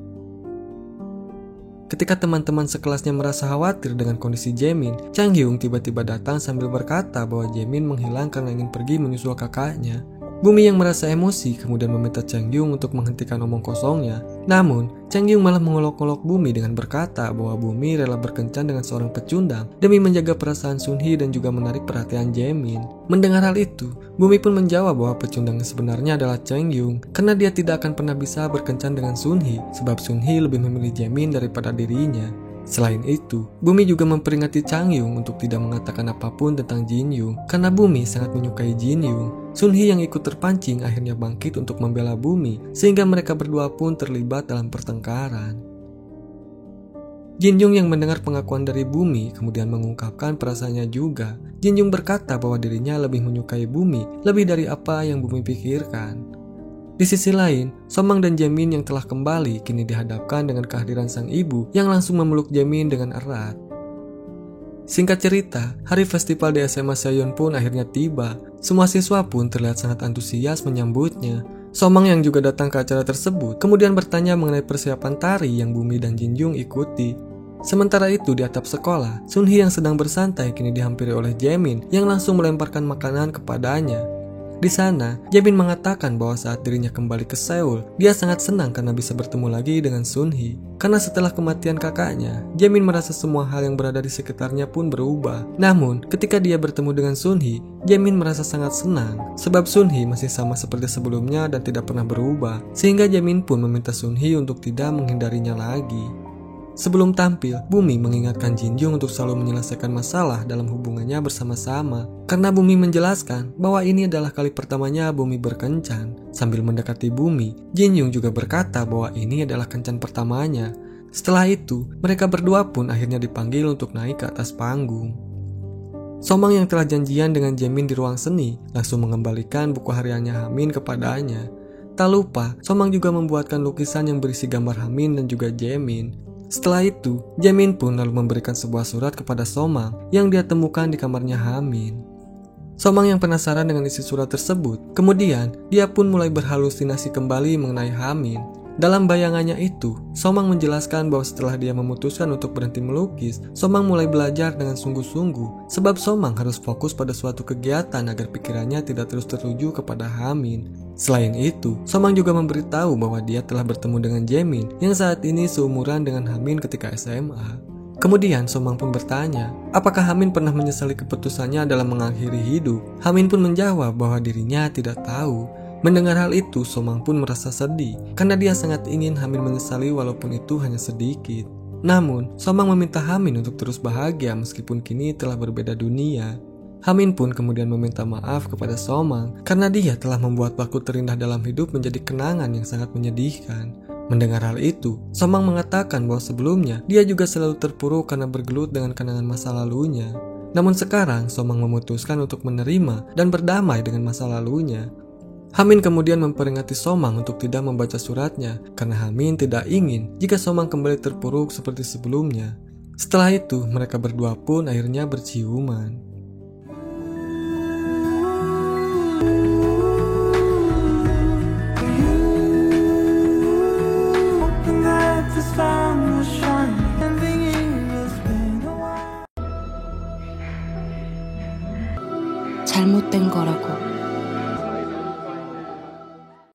Ketika teman-teman sekelasnya merasa khawatir dengan kondisi Jaemin, Changhyung tiba-tiba datang sambil berkata bahwa Jaemin menghilang karena ingin pergi menyusul kakaknya. Bumi yang merasa emosi kemudian meminta Changhyung untuk menghentikan omong kosongnya. Namun, Changhyung malah mengolok-olok Bumi dengan berkata bahwa Bumi rela berkencan dengan seorang pecundang demi menjaga perasaan Sunhee dan juga menarik perhatian Jaemin. Mendengar hal itu, Bumi pun menjawab bahwa pecundang sebenarnya adalah Changhyung karena dia tidak akan pernah bisa berkencan dengan Sunhee sebab Sunhee lebih memilih Jaemin daripada dirinya. Selain itu, Bumi juga memperingati Changhyung untuk tidak mengatakan apapun tentang Jinyoung karena Bumi sangat menyukai Jinyoung. Sunhee yang ikut terpancing akhirnya bangkit untuk membela Bumi sehingga mereka berdua pun terlibat dalam pertengkaran. Jinyoung yang mendengar pengakuan dari Bumi kemudian mengungkapkan perasaannya juga. Jinyoung berkata bahwa dirinya lebih menyukai Bumi lebih dari apa yang Bumi pikirkan. Di sisi lain, Somang dan Jaemin yang telah kembali kini dihadapkan dengan kehadiran sang ibu yang langsung memeluk Jaemin dengan erat. Singkat cerita, hari festival di SMA Seoyeon pun akhirnya tiba. Semua siswa pun terlihat sangat antusias menyambutnya. Somang yang juga datang ke acara tersebut kemudian bertanya mengenai persiapan tari yang Bumi dan Jinjung ikuti. Sementara itu di atap sekolah, Sunhee yang sedang bersantai kini dihampiri oleh Jaemin yang langsung melemparkan makanan kepadanya. Di sana, Jaemin mengatakan bahwa saat dirinya kembali ke Seoul, dia sangat senang karena bisa bertemu lagi dengan Sunhee. Karena setelah kematian kakaknya, Jaemin merasa semua hal yang berada di sekitarnya pun berubah. Namun, ketika dia bertemu dengan Sunhee, Jaemin merasa sangat senang sebab Sunhee masih sama seperti sebelumnya dan tidak pernah berubah. Sehingga Jaemin pun meminta Sunhee untuk tidak menghindarinya lagi. Sebelum tampil, Bumi mengingatkan Jinjung untuk selalu menyelesaikan masalah dalam hubungannya bersama-sama. Karena Bumi menjelaskan bahwa ini adalah kali pertamanya Bumi berkencan. Sambil mendekati Bumi, Jinjung juga berkata bahwa ini adalah kencan pertamanya. Setelah itu, mereka berdua pun akhirnya dipanggil untuk naik ke atas panggung. Somang yang telah janjian dengan Jaemin di ruang seni langsung mengembalikan buku hariannya Hamin kepadanya. Tak lupa, Somang juga membuatkan lukisan yang berisi gambar Hamin dan juga Jaemin. Setelah itu, Jaemin pun lalu memberikan sebuah surat kepada Somang yang dia temukan di kamarnya Hamin. Somang yang penasaran dengan isi surat tersebut, kemudian dia pun mulai berhalusinasi kembali mengenai Hamin. Dalam bayangannya itu, Somang menjelaskan bahwa setelah dia memutuskan untuk berhenti melukis, Somang mulai belajar dengan sungguh-sungguh sebab Somang harus fokus pada suatu kegiatan agar pikirannya tidak terus tertuju kepada Hamin. Selain itu, Somang juga memberitahu bahwa dia telah bertemu dengan Jaemin yang saat ini seumuran dengan Hamin ketika SMA. Kemudian Somang pun bertanya, apakah Hamin pernah menyesali keputusannya dalam mengakhiri hidup? Hamin pun menjawab bahwa dirinya tidak tahu. Mendengar hal itu, Somang pun merasa sedih karena dia sangat ingin Hamin menyesali walaupun itu hanya sedikit. Namun, Somang meminta Hamin untuk terus bahagia meskipun kini telah berbeda dunia. Hamin pun kemudian meminta maaf kepada Somang karena dia telah membuat waktu terindah dalam hidup menjadi kenangan yang sangat menyedihkan. Mendengar hal itu, Somang mengatakan bahwa sebelumnya dia juga selalu terpuruk karena bergelut dengan kenangan masa lalunya. Namun sekarang Somang memutuskan untuk menerima dan berdamai dengan masa lalunya. Hamin kemudian memperingati Somang untuk tidak membaca suratnya karena Hamin tidak ingin jika Somang kembali terpuruk seperti sebelumnya. Setelah itu, mereka berdua pun akhirnya berciuman.